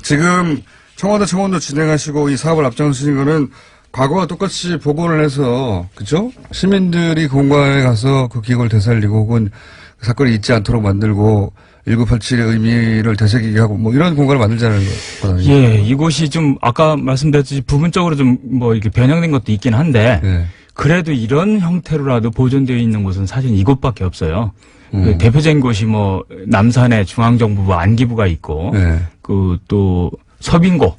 Speaker 1: 지금 청와대 청원도 진행하시고 이 사업을 앞장서신 거는 과거와 똑같이 복원을 해서, 그죠? 시민들이 공간에 가서 그 기억을 되살리고 혹은 그 사건이 잊지 않도록 만들고 1987의 의미를 되새기게 하고 뭐 이런 공간을 만들자는 거거든요.
Speaker 4: 예, 이곳이 좀 아까 말씀드렸듯이 부분적으로 좀 이렇게 변형된 것도 있긴 한데, 네. 그래도 이런 형태로라도 보존되어 있는 곳은 사실 이곳밖에 없어요. 그 대표적인 곳이 남산에 중앙정부부 안기부가 있고, 네. 또 서빙고,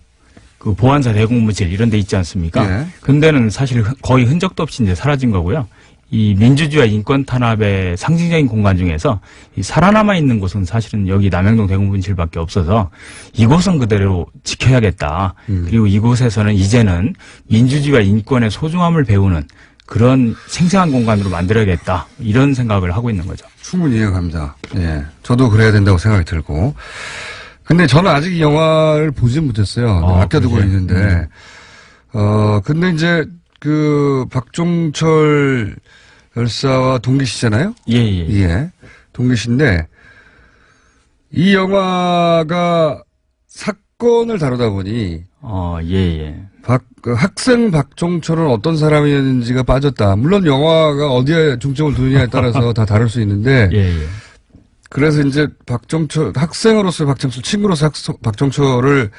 Speaker 4: 그 보안사 대공무실 이런 데 있지 않습니까?
Speaker 1: 예.
Speaker 4: 근데는 사실 거의 흔적도 없이 이제 사라진 거고요. 이 민주주의와 인권 탄압의 상징적인 공간 중에서 이 살아남아 있는 곳은 사실은 여기 남영동 대공분실밖에 없어서 이곳은 그대로 지켜야겠다. 그리고 이곳에서는 이제는 민주주의와 인권의 소중함을 배우는 그런 생생한 공간으로 만들어야겠다. 이런 생각을 하고 있는 거죠.
Speaker 1: 충분히 이해갑니다. 예. 저도 그래야 된다고 생각이 들고. 근데 저는 아직 이 영화를 보진 못했어요. 아껴두고
Speaker 4: 그러세요?
Speaker 1: 있는데. 근데 이제 그 박종철 열사와 동기시잖아요?
Speaker 4: 예, 예.
Speaker 1: 예. 동기신데 이 영화가 사건을 다루다 보니
Speaker 4: 예, 예.
Speaker 1: 학생 박종철은 어떤 사람이었는지가 빠졌다. 물론 영화가 어디에 중점을 두느냐에 따라서 다 다룰 수 있는데
Speaker 4: 예, 예.
Speaker 1: 그래서 이제 학생으로서 박종철, 친구로서 박종철을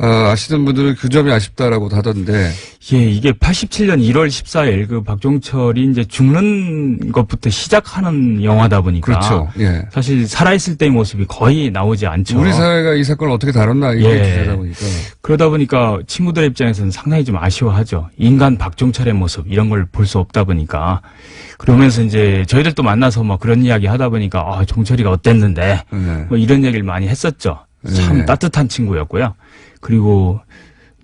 Speaker 1: 아시는 분들은 그 점이 아쉽다라고 하던데.
Speaker 4: 예, 이게 87년 1월 14일 그 박종철이 이제 죽는 것부터 시작하는 영화다 보니까.
Speaker 1: 그렇죠. 예.
Speaker 4: 사실 살아있을 때의 모습이 거의 나오지 않죠.
Speaker 1: 우리 사회가 이 사건을 어떻게 다뤘나 이게 주제다 보니까.
Speaker 4: 그러다 보니까 친구들의 입장에서는 상당히 좀 아쉬워하죠. 인간 박종철의 모습 이런 걸 볼 수 없다 보니까. 그러면서 이제 저희들도 만나서 뭐 그런 이야기 하다 보니까 종철이가 어땠는데 뭐 이런 얘기를 많이 했었죠. 참 따뜻한 친구였고요. 그리고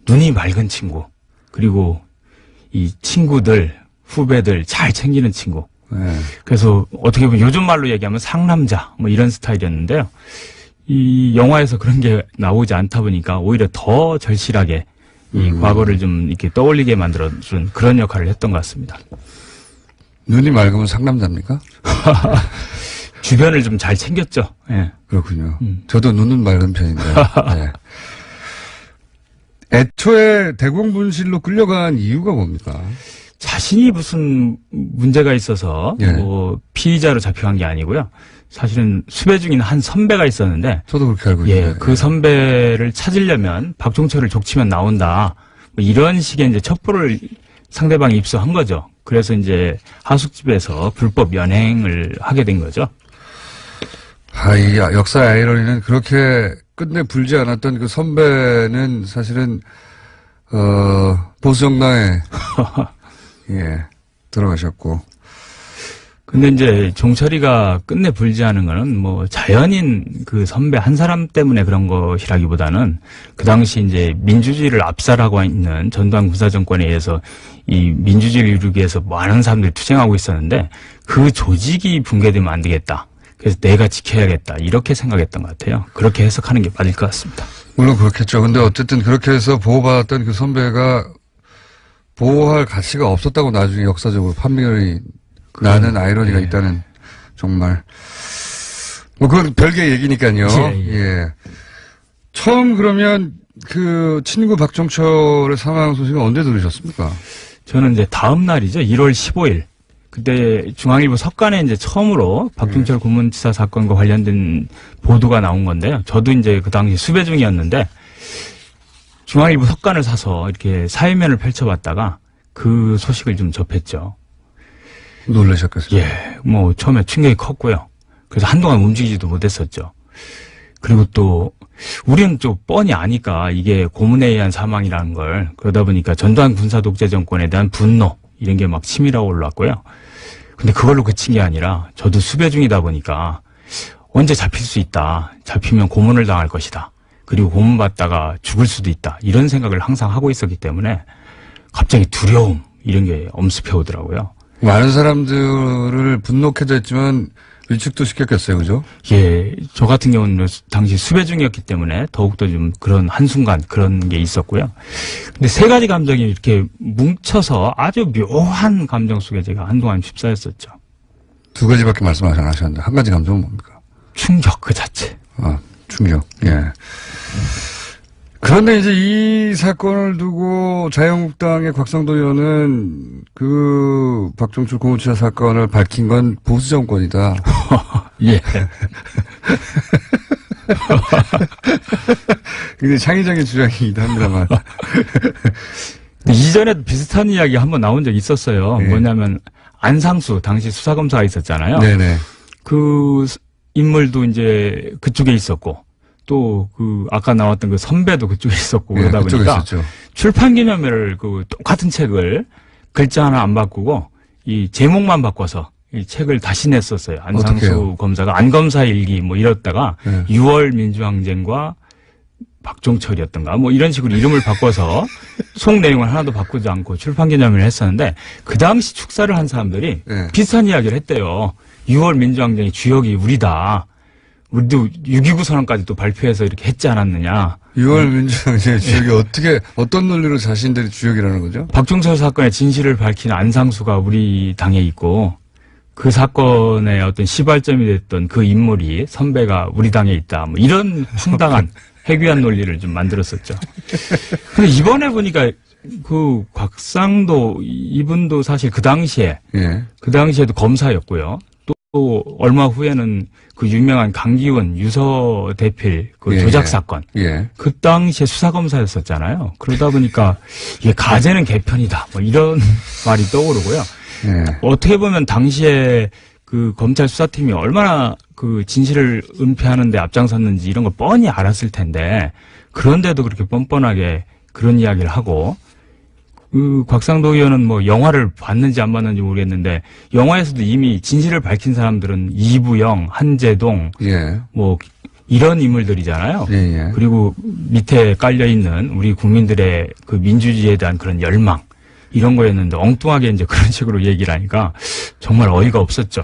Speaker 4: 눈이 맑은 친구. 그리고 이 친구들, 후배들 잘 챙기는 친구. 그래서 어떻게 보면 요즘 말로 얘기하면 상남자 뭐 이런 스타일이었는데요. 이 영화에서 그런 게 나오지 않다 보니까 오히려 더 절실하게 이 과거를 좀 이렇게 떠올리게 만들어준 그런 역할을 했던 것 같습니다.
Speaker 1: 눈이 맑으면 상남자입니까?
Speaker 4: 주변을 좀 잘 챙겼죠. 예.
Speaker 1: 그렇군요. 저도 눈은 맑은 편인데. 네. 애초에 대공분실로 끌려간 이유가 뭡니까?
Speaker 4: 자신이 무슨 문제가 있어서
Speaker 1: 예.
Speaker 4: 뭐 피의자로 잡혀간 게 아니고요. 사실은 수배 중인 한 선배가 있었는데
Speaker 1: 저도 그렇게 알고 있는데.
Speaker 4: 예, 그 선배를 찾으려면 박종철을 족치면 나온다. 뭐 이런 식의 이제 첩보를 상대방이 입수한 거죠. 그래서 이제 하숙집에서 불법 연행을 하게 된 거죠.
Speaker 1: 이 역사의 아이러니는 그렇게 끝내 불지 않았던 그 선배는 사실은, 보수정당에, 예, 들어가셨고.
Speaker 4: 근데 이제 종철이가 끝내 불지하는 거는 뭐 자연인 그 선배 한 사람 때문에 그런 것이라기보다는 그 당시 이제 민주주의를 압살하고 있는 전두환 군사정권에 의해서 이 민주주의를 이루기 위해서 많은 사람들이 투쟁하고 있었는데 그 조직이 붕괴되면 안 되겠다. 그래서 내가 지켜야겠다. 이렇게 생각했던 것 같아요. 그렇게 해석하는 게 맞을 것 같습니다.
Speaker 1: 물론 그렇겠죠. 근데 어쨌든 그렇게 해서 보호받았던 그 선배가 보호할 가치가 없었다고 나중에 역사적으로 판명이 나는 아이러니가 있다는 정말 뭐 그건 별개의 얘기니까요. 예. 처음 그러면 그 친구 박종철의 사망 소식은 언제 들으셨습니까?
Speaker 4: 저는 이제 다음 날이죠. 1월 15일. 그때 중앙일보 석간에 이제 처음으로 박종철 고문치사 사건과 관련된 보도가 나온 건데요. 저도 이제 그 당시 수배 중이었는데 중앙일보 석간을 사서 이렇게 사회면을 펼쳐봤다가 그 소식을 좀 접했죠.
Speaker 1: 놀라셨겠어요.
Speaker 4: 예, 뭐 처음에 충격이 컸고요. 그래서 한동안 움직이지도 못했었죠. 그리고 또 우리는 좀 뻔히 아니까 이게 고문에 의한 사망이라는 걸 그러다 보니까 전두환 군사 독재 정권에 대한 분노 이런 게 막 치밀어 올랐고요. 근데 그걸로 그친 게 아니라 저도 수배 중이다 보니까 언제 잡힐 수 있다. 잡히면 고문을 당할 것이다. 그리고 고문받다가 죽을 수도 있다. 이런 생각을 항상 하고 있었기 때문에 갑자기 두려움 이런 게 엄습해 오더라고요.
Speaker 1: 많은 사람들을 분노케도 했지만 위축도 시켰겠어요. 그죠?
Speaker 4: 예, 저 같은 경우는 당시 수배 중이었기 때문에 더욱더 좀 그런 한순간 그런 게 있었고요. 근데 세 가지 감정이 이렇게 뭉쳐서 아주 묘한 감정 속에 제가 한동안 휩싸였었죠.
Speaker 1: 두 가지밖에 말씀 안 하셨는데 한 가지 감정은 뭡니까?
Speaker 4: 충격 그 자체.
Speaker 1: 충격. 예. 그런데 이제 이 사건을 두고 자유한국당의 곽상도 의원은 그 박종철 고문치사 사건을 밝힌 건 보수 정권이다.
Speaker 4: 예.
Speaker 1: 굉장히 창의적인 주장이기도 합니다만.
Speaker 4: 이전에도 비슷한 이야기 한번 나온 적 있었어요.
Speaker 1: 네.
Speaker 4: 뭐냐면 안상수 당시 수사검사가 있었잖아요.
Speaker 1: 네네.
Speaker 4: 그 인물도 이제 그쪽에 있었고 또 아까 나왔던 그 선배도 그쪽에 있었고 그러다
Speaker 1: 그쪽에
Speaker 4: 보니까
Speaker 1: 있었죠.
Speaker 4: 출판 기념회를 똑같은 책을 글자 하나 안 바꾸고 이 제목만 바꿔서 이 책을 다시 냈었어요. 안상수
Speaker 1: 어떡해요?
Speaker 4: 검사가 안검사 일기 뭐 이랬다가 6월 민주항쟁과 박종철이었던가 뭐 이런 식으로 이름을 바꿔서 속 내용을 하나도 바꾸지 않고 출판 기념회를 했었는데 그 당시 축사를 한 사람들이 비슷한 이야기를 했대요. 6월 민주항쟁의 주역이 우리다. 우리도 6.29 선언까지 또 발표해서 이렇게 했지 않았느냐.
Speaker 1: 6월 민주항쟁의 주역이 어떤 논리로 자신들이 주역이라는 거죠?
Speaker 4: 박종철 사건의 진실을 밝힌 안상수가 우리 당에 있고 그 사건의 어떤 시발점이 됐던 그 인물이 선배가 우리 당에 있다. 뭐 이런 황당한 해괴한 논리를 좀 만들었었죠. 근데 이번에 보니까 그 곽상도 이분도 사실 그 당시에도 검사였고요. 또 얼마 후에는 그 유명한 강기훈 유서 대필 그 조작 사건. 그 당시에 수사검사였었잖아요. 그러다 보니까 이게 가재는 개편이다. 뭐 이런 말이 떠오르고요. 어떻게 보면 당시에 그 검찰 수사팀이 얼마나 그 진실을 은폐하는 데 앞장섰는지 이런 걸 뻔히 알았을 텐데 그런데도 그렇게 뻔뻔하게 그런 이야기를 하고 그 곽상도 의원은 뭐 영화를 봤는지 안 봤는지 모르겠는데 영화에서도 이미 진실을 밝힌 사람들은 이부영, 한재동 뭐 이런 인물들이잖아요. 그리고 밑에 깔려있는 우리 국민들의 그 민주주의에 대한 그런 열망 이런 거였는데 엉뚱하게 이제 그런 식으로 얘기를 하니까 정말 어이가 없었죠.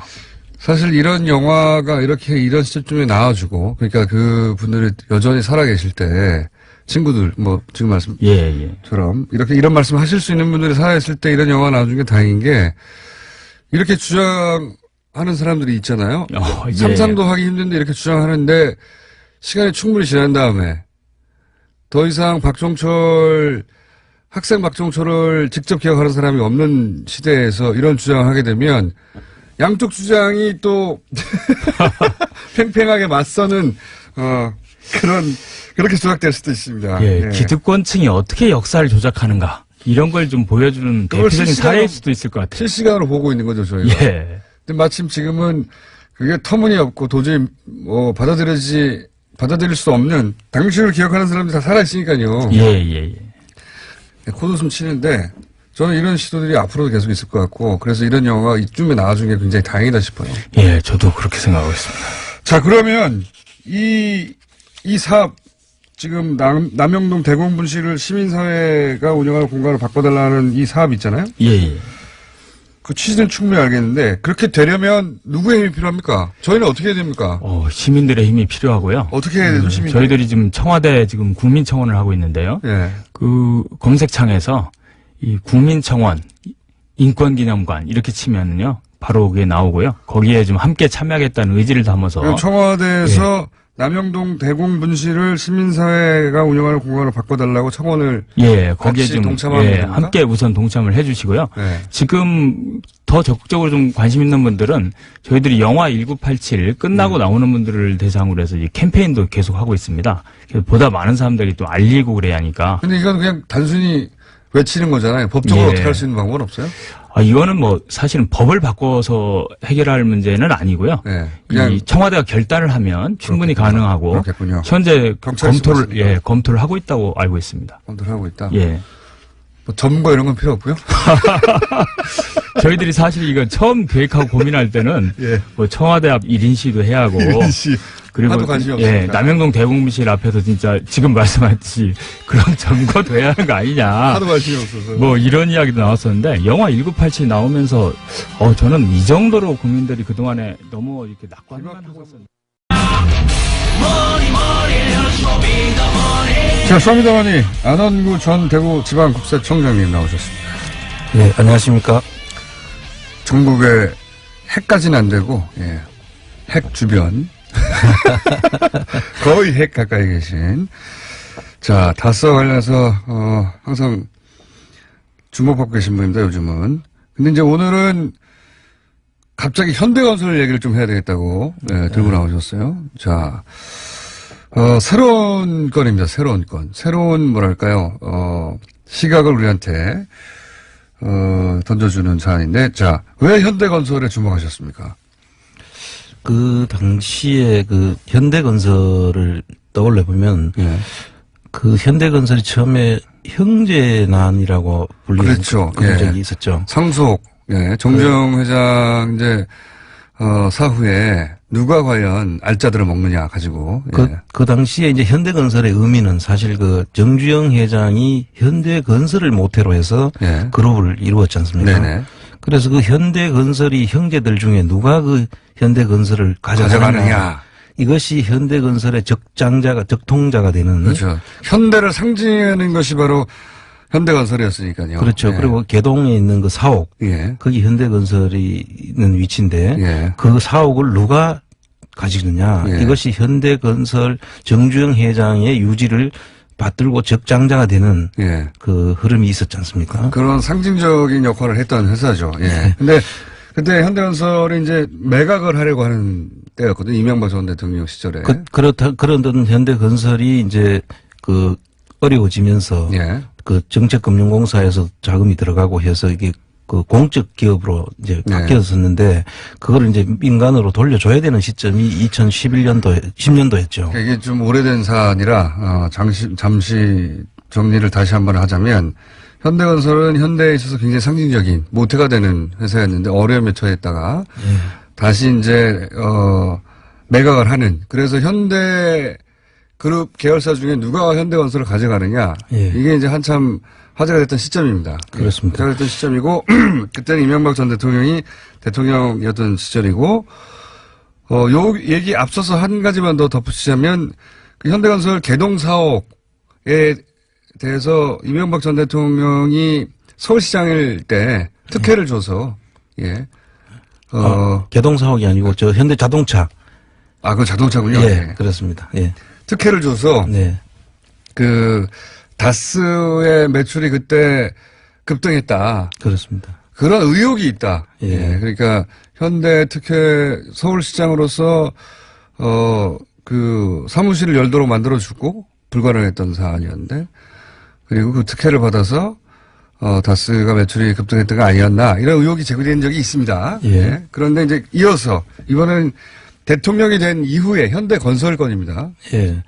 Speaker 1: 사실 이런 영화가 이렇게 이런 시점에 나와주고 그러니까 그 분들이 여전히 살아계실 때 친구들 뭐 지금 말씀처럼 이렇게 이런 말씀 하실 수 있는 분들이 살아있을 때 이런 영화 나와준 게 다행인 게 이렇게 주장하는 사람들이 있잖아요. 상상도 하기 힘든데 이렇게 주장하는데 시간이 충분히 지난 다음에 더 이상 학생 박종철을 직접 기억하는 사람이 없는 시대에서 이런 주장을 하게 되면 양쪽 주장이 또 팽팽하게 맞서는 그렇게 조작될 수도 있습니다.
Speaker 4: 기득권층이 어떻게 역사를 조작하는가 이런 걸 좀 보여주는 대표적인 사례일 수도 있을 것 같아요.
Speaker 1: 실시간으로 보고 있는 거죠, 저희가. 근데 마침 지금은 그게 터무니없고 도저히 받아들일 수 없는 당시를 기억하는 사람들이 다 살아있으니까요. 코웃음 치는데 저는 이런 시도들이 앞으로도 계속 있을 것 같고 그래서 이런 영화가 이쯤에 나와준 게 굉장히 다행이다 싶어요.
Speaker 4: 저도 그렇게 생각하고 있습니다.
Speaker 1: 자, 그러면 이 사업 지금 남영동 대공분실을 시민사회가 운영하는 공간을 바꿔달라는 이 사업 있잖아요. 그 취지는 충분히 알겠는데 그렇게 되려면 누구의 힘이 필요합니까? 저희는 어떻게 해야 됩니까?
Speaker 4: 시민들의 힘이 필요하고요.
Speaker 1: 어떻게 해야 되죠, 시민들?
Speaker 4: 저희들이 지금 청와대 지금 국민청원을 하고 있는데요. 그 검색창에서 이 국민청원 인권기념관 이렇게 치면은요 바로 그게 나오고요. 거기에 좀 함께 참여하겠다는 의지를 담아서
Speaker 1: 청와대에서 남영동 대공분실을 시민사회가 운영하는 공간으로 바꿔달라고 청원을
Speaker 4: 거기에 좀 함께 우선 동참을 해주시고요. 지금 더 적극적으로 좀 관심 있는 분들은 저희들이 영화 1987 끝나고 나오는 분들을 대상으로 해서 이 캠페인도 계속 하고 있습니다. 그래서 보다 많은 사람들이 또 알리고 그래야 하니까.
Speaker 1: 근데 이건 그냥 단순히 외치는 거잖아요. 법적으로 어떻게 할 수 있는 방법은 없어요?
Speaker 4: 이거는 뭐 사실은 법을 바꿔서 해결할 문제는 아니고요.
Speaker 1: 그냥
Speaker 4: 이 청와대가 결단을 하면 충분히 가능하고
Speaker 1: 그렇겠군요.
Speaker 4: 현재 검토를 하고 있다고 알고 있습니다.
Speaker 1: 검토를 하고 있다.
Speaker 4: 뭐
Speaker 1: 전문가 이런 건 필요 없고요.
Speaker 4: 저희들이 사실 이거 처음 계획하고 고민할 때는 뭐 청와대 앞 1인 시도 해야 하고
Speaker 1: 1인
Speaker 4: 그리고
Speaker 1: 하도 관심이 없으니까.
Speaker 4: 남영동 대공분실 앞에서 진짜 지금 말씀하셨듯이 그런 점거도 해야 하는 거 아니냐.
Speaker 1: 하도 관심이 없어서.
Speaker 4: 뭐 이런 이야기도 나왔었는데 영화 1987 나오면서 저는 이 정도로 국민들이 그동안에 너무 이렇게 낙관만 하셨었는데.
Speaker 1: 자, 쇼미더머니 안원구 전 대구지방국세청장님 나오셨습니다.
Speaker 5: 네, 안녕하십니까.
Speaker 1: 전국에 핵까지는 안 되고 핵 주변 거의 핵 가까이 계신 자 다스와 관련해서 항상 주목받고 계신 분입니다. 요즘은. 근데 이제 오늘은 갑자기 현대건설 얘기를 좀 해야 되겠다고 들고 나오셨어요. 자 새로운 건입니다. 새로운 건. 새로운 뭐랄까요. 시각을 우리한테 던져주는 사안인데 자 왜 현대건설에 주목하셨습니까?
Speaker 5: 그 당시에 그 현대건설을 떠올려 보면
Speaker 1: 예.
Speaker 5: 그 현대건설이 처음에 형제난이라고 불리는
Speaker 1: 그렇죠.
Speaker 5: 그런
Speaker 1: 예.
Speaker 5: 적이 있었죠.
Speaker 1: 상속, 예. 정주영 회장 이제 사후에 누가 과연 알짜들을 먹느냐 가지고. 예.
Speaker 5: 그 당시에 이제 현대건설의 의미는 사실 그 정주영 회장이 현대건설을 모태로 해서
Speaker 1: 예.
Speaker 5: 그룹을 이루었지 않습니까?
Speaker 1: 네네.
Speaker 5: 그래서 그 현대건설이 형제들 중에 누가 그 현대건설을 가져가느냐. 이것이 현대건설의 적통자가 되는.
Speaker 1: 그렇죠. 현대를 상징하는 것이 바로 현대건설이었으니까요.
Speaker 5: 그렇죠.
Speaker 1: 예.
Speaker 5: 그리고 개동에 있는 그 사옥.
Speaker 1: 예.
Speaker 5: 거기 현대건설이 있는 위치인데.
Speaker 1: 예.
Speaker 5: 그 사옥을 누가 가지느냐.
Speaker 1: 예.
Speaker 5: 이것이 현대건설 정주영 회장의 유지를 받들고 적장자가 되는
Speaker 1: 예.
Speaker 5: 그 흐름이 있었지 않습니까?
Speaker 1: 그런 상징적인 역할을 했던 회사죠. 예. 근데 그때 현대건설이 이제 매각을 하려고 하는 때였거든요. 이명박 전 대통령 시절에.
Speaker 5: 그런 현대건설이 이제 그 어려워지면서
Speaker 1: 예.
Speaker 5: 그 정책금융공사에서 자금이 들어가고 해서 이게 그 공적 기업으로 이제
Speaker 1: 네.
Speaker 5: 바뀌었었는데 그거를 이제 민간으로 돌려줘야 되는 시점이 10년도였죠.
Speaker 1: 이게 좀 오래된 사안이라 잠시 정리를 다시 한번 하자면 현대건설은 현대에 있어서 굉장히 상징적인 모태가 되는 회사였는데 어려움에 처했다가 다시 이제 매각을 하는 그래서 현대 그룹 계열사 중에 누가 현대건설을 가져가느냐
Speaker 5: 예.
Speaker 1: 이게 이제 한참 화제가 됐던 시점입니다.
Speaker 5: 그렇습니다.
Speaker 1: 화제가 됐던 시점이고 그때는 이명박 전 대통령이 대통령이었던 시절이고 요 얘기 앞서서 한 가지만 더 덧붙이자면 그 현대건설 개동 사옥에 대해서 이명박 전 대통령이 서울시장일 때 특혜를 줘서 예.
Speaker 5: 개동 사옥이 아니고 저 현대자동차.
Speaker 1: 그 자동차군요.
Speaker 5: 예,
Speaker 1: 네.
Speaker 5: 그렇습니다. 예.
Speaker 1: 특혜를 줘서
Speaker 5: 네.
Speaker 1: 그 다스의 매출이 그때 급등했다.
Speaker 5: 그렇습니다.
Speaker 1: 그런 의혹이 있다.
Speaker 5: 예.
Speaker 1: 예. 그러니까 현대 특혜 서울시장으로서 그 사무실을 열도록 만들어주고 불가능했던 사안이었는데 그리고 그 특혜를 받아서 다스가 매출이 급등했던 거 아니었나 이런 의혹이 제기된 적이 있습니다.
Speaker 5: 예.
Speaker 1: 예. 그런데 이제 이어서 이번엔 대통령이 된 이후에 현대건설 건입니다.
Speaker 5: 예.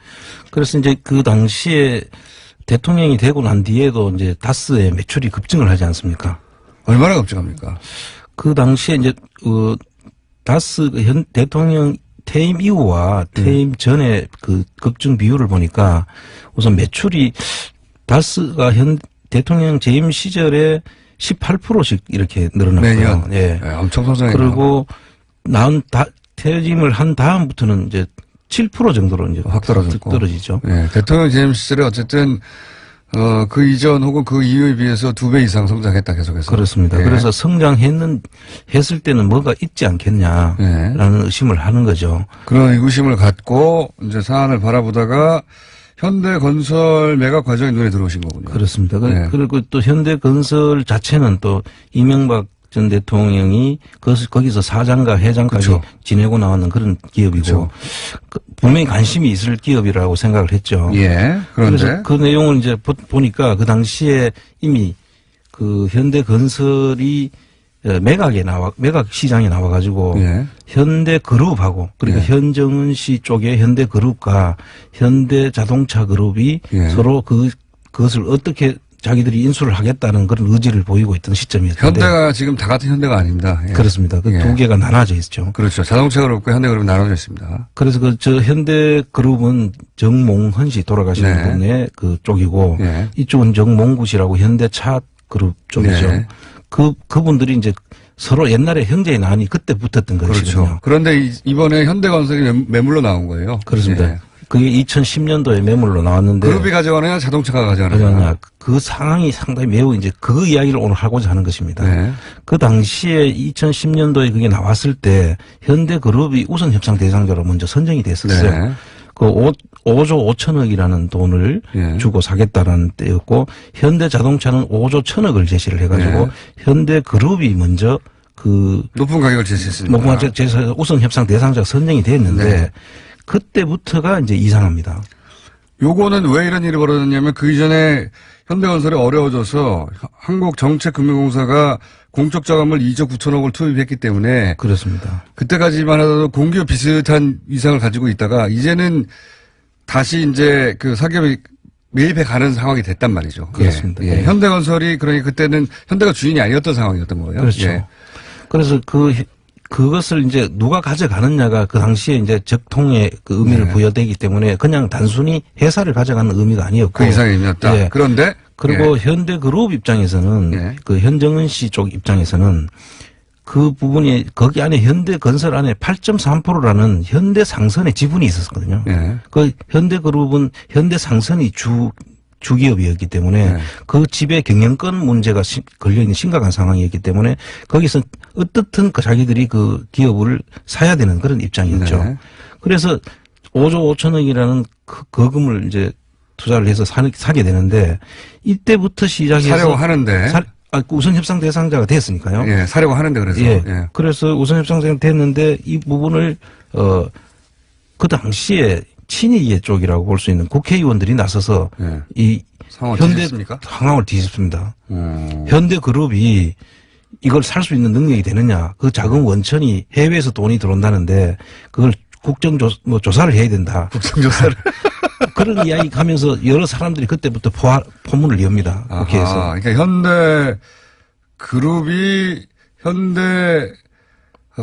Speaker 5: 그래서 이제 그 당시에 대통령이 되고 난 뒤에도 이제 다스의 매출이 급증을 하지 않습니까?
Speaker 1: 얼마나 급증합니까?
Speaker 5: 그 당시에 이제 다스 현 대통령 퇴임 이후와 퇴임 전에 그 급증 비율을 보니까 우선 매출이 다스가 대통령 재임 시절에 18%씩 이렇게 늘어났고요.
Speaker 1: 매년.
Speaker 5: 예.
Speaker 1: 예, 엄청 성장했네요.
Speaker 5: 그리고 퇴임을 한 다음부터는 이제 7% 정도로 이제
Speaker 1: 확 떨어졌고.
Speaker 5: 떨어지죠.
Speaker 1: 예, 대통령 재임 시절에 어쨌든 그 이전 혹은 그 이후에 비해서 2배 이상 성장했다 계속해서.
Speaker 5: 그렇습니다.
Speaker 1: 예.
Speaker 5: 그래서 했을 때는 뭐가 있지 않겠냐라는 의심을 하는 거죠.
Speaker 1: 그런 의구심을 갖고 이제 사안을 바라보다가 현대건설 매각 과정이 눈에 들어오신 거군요.
Speaker 5: 그렇습니다.
Speaker 1: 예.
Speaker 5: 그리고 또 현대건설 자체는 또 이명박 전 대통령이 거기서 사장과 회장까지
Speaker 1: 그렇죠.
Speaker 5: 지내고 나왔는 그런 기업이고
Speaker 1: 그렇죠.
Speaker 5: 분명히 관심이 있을 기업이라고 생각을 했죠.
Speaker 1: 예. 그런데
Speaker 5: 그래서 그 내용을 이제 보니까 그 당시에 이미 그 현대건설이 매각 시장에 나와가지고
Speaker 1: 예.
Speaker 5: 현대그룹하고 그러니까
Speaker 1: 예.
Speaker 5: 현정은 씨 쪽의 현대그룹과 현대자동차그룹이
Speaker 1: 예.
Speaker 5: 서로 그것을 어떻게 자기들이 인수를 하겠다는 그런 의지를 보이고 있던 시점이었는데
Speaker 1: 현대가 지금 다 같은 현대가 아닙니다. 예.
Speaker 5: 그렇습니다. 그
Speaker 1: 예.
Speaker 5: 두 개가 나눠져 있죠.
Speaker 1: 그렇죠. 자동차그룹과 현대그룹이 나눠져 있습니다.
Speaker 5: 그래서 저 현대그룹은 정몽헌 씨 돌아가신
Speaker 1: 네.
Speaker 5: 분의 그 쪽이고
Speaker 1: 예.
Speaker 5: 이쪽은 정몽구 씨라고 현대차그룹 쪽이죠.
Speaker 1: 네.
Speaker 5: 그분들이 이제 서로 옛날에 형제의 난이 그때 붙었던 것이거든요.
Speaker 1: 그렇죠. 그런데 이번에 현대건설이 매물로 나온 거예요.
Speaker 5: 그렇습니다.
Speaker 1: 예.
Speaker 5: 그게 2010년도에 매물로 나왔는데
Speaker 1: 그룹이 가져가느냐 자동차가 가져가느냐.
Speaker 5: 그러냐 그 상황이 상당히 매우 이제 그 이야기를 오늘 하고자 하는 것입니다.
Speaker 1: 네.
Speaker 5: 그 당시에 2010년도에 그게 나왔을 때 현대그룹이 우선 협상 대상자로 먼저 선정이 됐었어요.
Speaker 1: 네.
Speaker 5: 그 5조 5천억이라는 돈을
Speaker 1: 예.
Speaker 5: 주고 사겠다라는 때였고 현대자동차는 5조 1천억을 제시를 해가지고
Speaker 1: 네.
Speaker 5: 현대그룹이 먼저
Speaker 1: 높은 가격을 제시했습니다.
Speaker 5: 높은 가격 우선 협상 대상자가 선정이 됐는데
Speaker 1: 네.
Speaker 5: 그때부터가 이제 이상합니다.
Speaker 1: 요거는 왜 이런 일이 벌어졌냐면 그 이전에 현대건설이 어려워져서 한국정책금융공사가 공적 자금을 2조 9천억을 투입했기 때문에
Speaker 5: 그렇습니다.
Speaker 1: 그때까지만 하더라도 공기업 비슷한 위상을 가지고 있다가 이제는 다시 이제 그 사기업이 매입해 가는 상황이 됐단 말이죠.
Speaker 5: 그렇습니다.
Speaker 1: 예. 예. 현대건설이 그러니까 그때는 현대가 주인이 아니었던 상황이었던 거예요.
Speaker 5: 그렇죠.
Speaker 1: 예.
Speaker 5: 그래서 그것을 이제 누가 가져가느냐가 그 당시에 이제 적통의 그 의미를
Speaker 1: 네.
Speaker 5: 부여되기 때문에 그냥 단순히 회사를 가져가는 의미가 아니었고.
Speaker 1: 그 이상의 의미였다.
Speaker 5: 예.
Speaker 1: 그런데
Speaker 5: 그리고 현대그룹 입장에서는
Speaker 1: 예.
Speaker 5: 그 현정은 씨 쪽 입장에서는 그 부분이 거기 안에 현대건설 안에 8.3%라는 현대상선의 지분이 있었거든요.
Speaker 1: 예.
Speaker 5: 그 현대그룹은 현대상선이 주기업이었기 때문에
Speaker 1: 네.
Speaker 5: 그 집의 경영권 문제가 걸려있는 심각한 상황이었기 때문에 거기서 어떻든 자기들이 그 기업을 사야 되는 그런 입장이었죠.
Speaker 1: 네.
Speaker 5: 그래서 5조 5천억이라는 거금을 이제 투자를 해서 사게 되는데 이때부터 시작해서
Speaker 1: 사려고 하는데.
Speaker 5: 우선 협상 대상자가 됐으니까요.
Speaker 1: 예, 사려고 하는데 그래서.
Speaker 5: 예.
Speaker 1: 예.
Speaker 5: 그래서 우선 협상자가 됐는데 이 부분을 그 당시에 친이계 쪽이라고 볼 수 있는 국회의원들이 나서서
Speaker 1: 예.
Speaker 5: 이
Speaker 1: 상황을
Speaker 5: 현대
Speaker 1: 뒤집습니까?
Speaker 5: 상황을 뒤집습니다. 현대그룹이 이걸 살 수 있는 능력이 되느냐? 그 자금 원천이 해외에서 돈이 들어온다는데 그걸 조사를 해야 된다.
Speaker 1: 국정조사를.
Speaker 5: 그런 이야기 하면서 여러 사람들이 그때부터 포문을 엽니다. 국회에서.
Speaker 1: 그러니까 현대그룹이 현대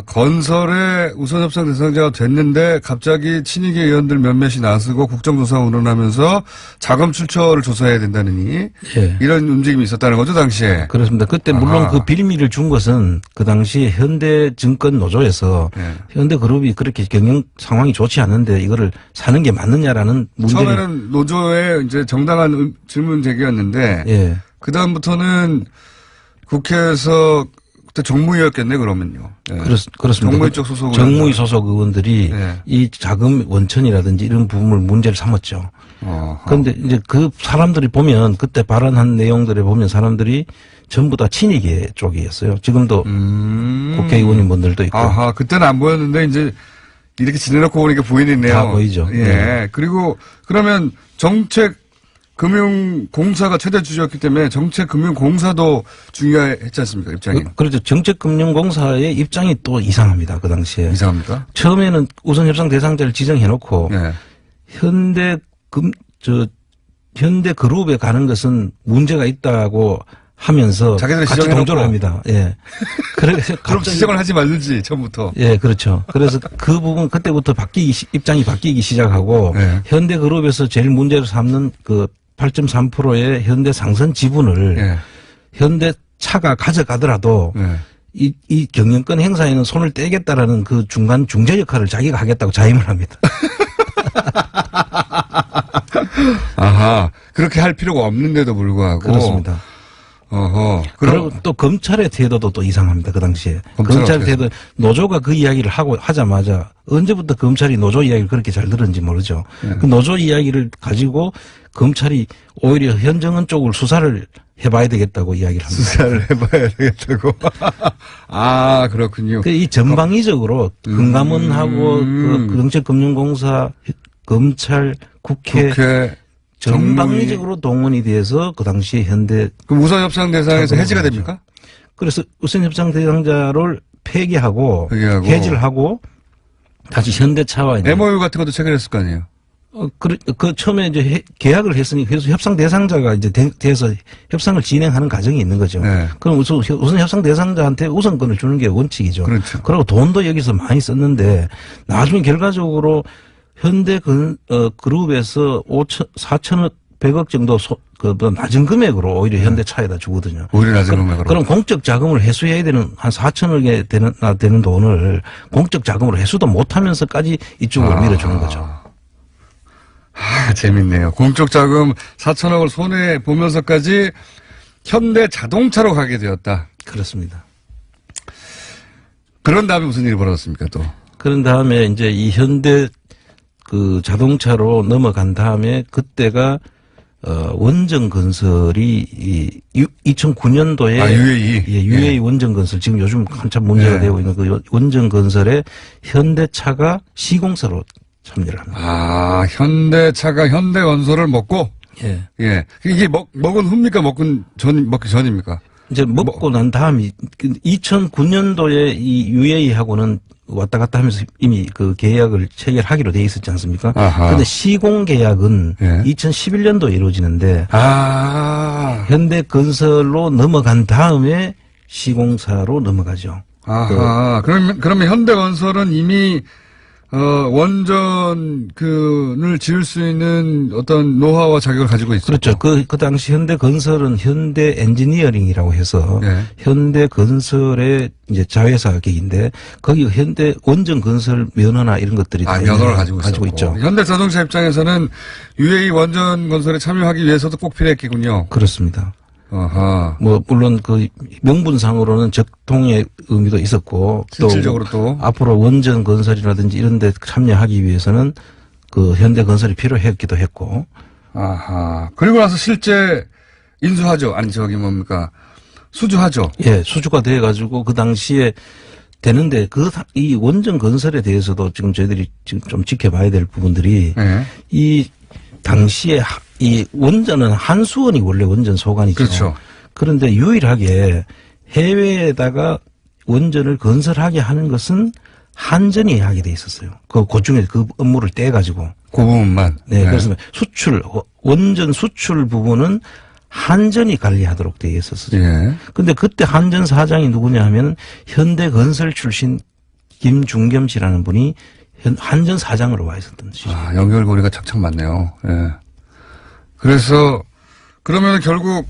Speaker 1: 건설의 우선 협상 대상자가 됐는데 갑자기 친이계 의원들 몇몇이 나서고 국정조사 운운하면서 자금 출처를 조사해야 된다느니
Speaker 5: 예.
Speaker 1: 이런 움직임이 있었다는 거죠 당시에.
Speaker 5: 그렇습니다. 그때 물론 그 빌미를 준 것은 그 당시에 현대증권 노조에서
Speaker 1: 예.
Speaker 5: 현대그룹이 그렇게 경영 상황이 좋지 않은데 이거를 사는 게 맞느냐라는 문제를
Speaker 1: 처음에는 노조의 이제 정당한 질문 제기였는데
Speaker 5: 예.
Speaker 1: 그 다음부터는 국회에서 그때 정무위였겠네 그러면요. 예.
Speaker 5: 그렇습니다.
Speaker 1: 정무위 쪽 소속
Speaker 5: 정무위 소속 의원들이
Speaker 1: 예.
Speaker 5: 이 자금 원천이라든지 이런 부분을 문제를 삼았죠. 그런데 이제 그 사람들이 보면 그때 발언한 내용들을 보면 사람들이 전부 다 친이계 쪽이었어요. 지금도 국회의원님분들도 있고.
Speaker 1: 아하, 그때는 안 보였는데 이제 이렇게 지내놓고 보니까 보이네요.
Speaker 5: 다 보이죠.
Speaker 1: 예.
Speaker 5: 네.
Speaker 1: 그리고 그러면 금융공사가 최대 주주였기 때문에 정책금융공사도 중요했지 않습니까? 입장이.
Speaker 5: 그렇죠. 정책금융공사의 입장이 또 이상합니다. 그 당시에.
Speaker 1: 이상합니까?
Speaker 5: 처음에는 우선 협상 대상자를 지정해놓고
Speaker 1: 예.
Speaker 5: 현대그룹에 가는 것은 문제가 있다고 하면서
Speaker 1: 자기들이
Speaker 5: 같이
Speaker 1: 지정해놓고.
Speaker 5: 동조를 합니다. 예. 그래서
Speaker 1: 그럼 지정을 하지 말든지 처음부터.
Speaker 5: 예, 그렇죠. 그래서 그 부분 그때부터 입장이 바뀌기 시작하고
Speaker 1: 예.
Speaker 5: 현대그룹에서 제일 문제를 삼는 그 8.3%의 현대상선 지분을
Speaker 1: 예.
Speaker 5: 현대차가 가져가더라도
Speaker 1: 예.
Speaker 5: 이 경영권 행사에는 손을 떼겠다라는 그 중간 중재 역할을 자기가 하겠다고 자임을 합니다.
Speaker 1: 아하. 그렇게 할 필요가 없는데도 불구하고.
Speaker 5: 그렇습니다.
Speaker 1: 어허.
Speaker 5: 그리고 또 검찰의 태도도 또 이상합니다. 그 당시에. 검찰의 태도, 노조가 그 이야기를 하자마자 언제부터 검찰이 노조 이야기를 그렇게 잘 들었는지 모르죠.
Speaker 1: 네.
Speaker 5: 그 노조 이야기를 가지고 검찰이 오히려 현정은 쪽을 수사를 해봐야 되겠다고 이야기를 합니다.
Speaker 1: 수사를 해봐야 되겠다고. 아, 그렇군요.
Speaker 5: 이 전방위적으로 금감원하고 그 정책금융공사, 검찰, 국회 전방위적으로 동원이 돼서 그 당시에 현대.
Speaker 1: 그럼 우선협상 대상에서 해지가 됩니까?
Speaker 5: 그래서 우선협상 대상자를 폐기하고 해지를 하고 다시 현대차와 이제
Speaker 1: MOU 같은 것도 체결했을 거 아니에요?
Speaker 5: 그 처음에 이제 계약을 했으니 그래서 협상 대상자가 이제 돼서 협상을 진행하는 과정이 있는 거죠.
Speaker 1: 네.
Speaker 5: 그럼 우선 협상 대상자한테 우선권을 주는 게 원칙이죠.
Speaker 1: 그렇죠.
Speaker 5: 그리고 돈도 여기서 많이 썼는데 나중에 결과적으로 현대 그룹에서 4천억 100억 정도 낮은 금액으로 오히려 현대차에다 주거든요.
Speaker 1: 오히려 낮은 금액으로.
Speaker 5: 그럼 공적 자금을 회수해야 되는 한 4천억에 되는 돈을 공적 자금으로 회수도 못하면서까지 이쪽으로 밀어주는 거죠.
Speaker 1: 재밌네요. 공적 자금 4천억을 손에 보면서까지 현대 자동차로 가게 되었다.
Speaker 5: 그렇습니다.
Speaker 1: 그런 다음에 무슨 일이 벌어졌습니까, 또?
Speaker 5: 그런 다음에 이제 이 현대 그 자동차로 넘어간 다음에 그때가 원정건설이 2009년도에
Speaker 1: UAE.
Speaker 5: 예, UAE 원정건설 지금 요즘 한참 문제가 되고 있는 그 원정건설에 현대차가 시공사로 참여를 합니다.
Speaker 1: 아, 현대차가 현대건설을 먹고?
Speaker 5: 예.
Speaker 1: 예. 이게 먹은 후입니까? 먹기 전입니까?
Speaker 5: 이제 먹고 난 다음이 2009년도에 이 UA하고는 왔다 갔다 하면서 이미 그 계약을 체결하기로 돼 있었지 않습니까? 그런데 시공 계약은 예. 2011년도에 이루어지는데 현대건설로 넘어간 다음에 시공사로 넘어가죠.
Speaker 1: 그러면 현대건설은 이미 원전을 지을 수 있는 어떤 노하우와 자격을 가지고 있었죠.
Speaker 5: 그렇죠. 그 당시 현대건설은 현대엔지니어링이라고 해서 네. 현대건설의 이제 자회사 격인데 거기 현대 원전건설 면허나 이런 것들이
Speaker 1: 면허를 가지고
Speaker 5: 있죠.
Speaker 1: 현대자동차 입장에서는 UAE 원전 건설에 참여하기 위해서도 꼭 필요했겠군요.
Speaker 5: 그렇습니다. 뭐 물론 그 명분상으로는 적통의 의미도 있었고
Speaker 1: 실질적으로 또
Speaker 5: 앞으로 원전 건설이라든지 이런 데 참여하기 위해서는 그 현대건설이 필요했기도 했고.
Speaker 1: 그리고 나서 실제 인수하죠. 아니 뭡니까? 수주하죠.
Speaker 5: 예, 수주가 돼 가지고 그 당시에 되는데 이 원전 건설에 대해서도 지금 저희들이 지금 좀 지켜봐야 될 부분들이
Speaker 1: 네.
Speaker 5: 이 당시에 이 원전은 한수원이 원래 원전 소관이죠.
Speaker 1: 그렇죠.
Speaker 5: 그런데 유일하게 해외에다가 원전을 건설하게 하는 것은 한전이 하게 돼 있었어요. 그 중에 그 업무를 떼가지고.
Speaker 1: 그 부분만.
Speaker 5: 네. 그래서 원전 수출 부분은 한전이 관리하도록 돼 있었어요.
Speaker 1: 예.
Speaker 5: 근데 그때 한전 사장이 누구냐 하면 현대건설 출신 김중겸 씨라는 분이 한전 사장으로 와 있었던 것이죠.
Speaker 1: 연결고리가 착착 맞네요. 예. 그래서 그러면 결국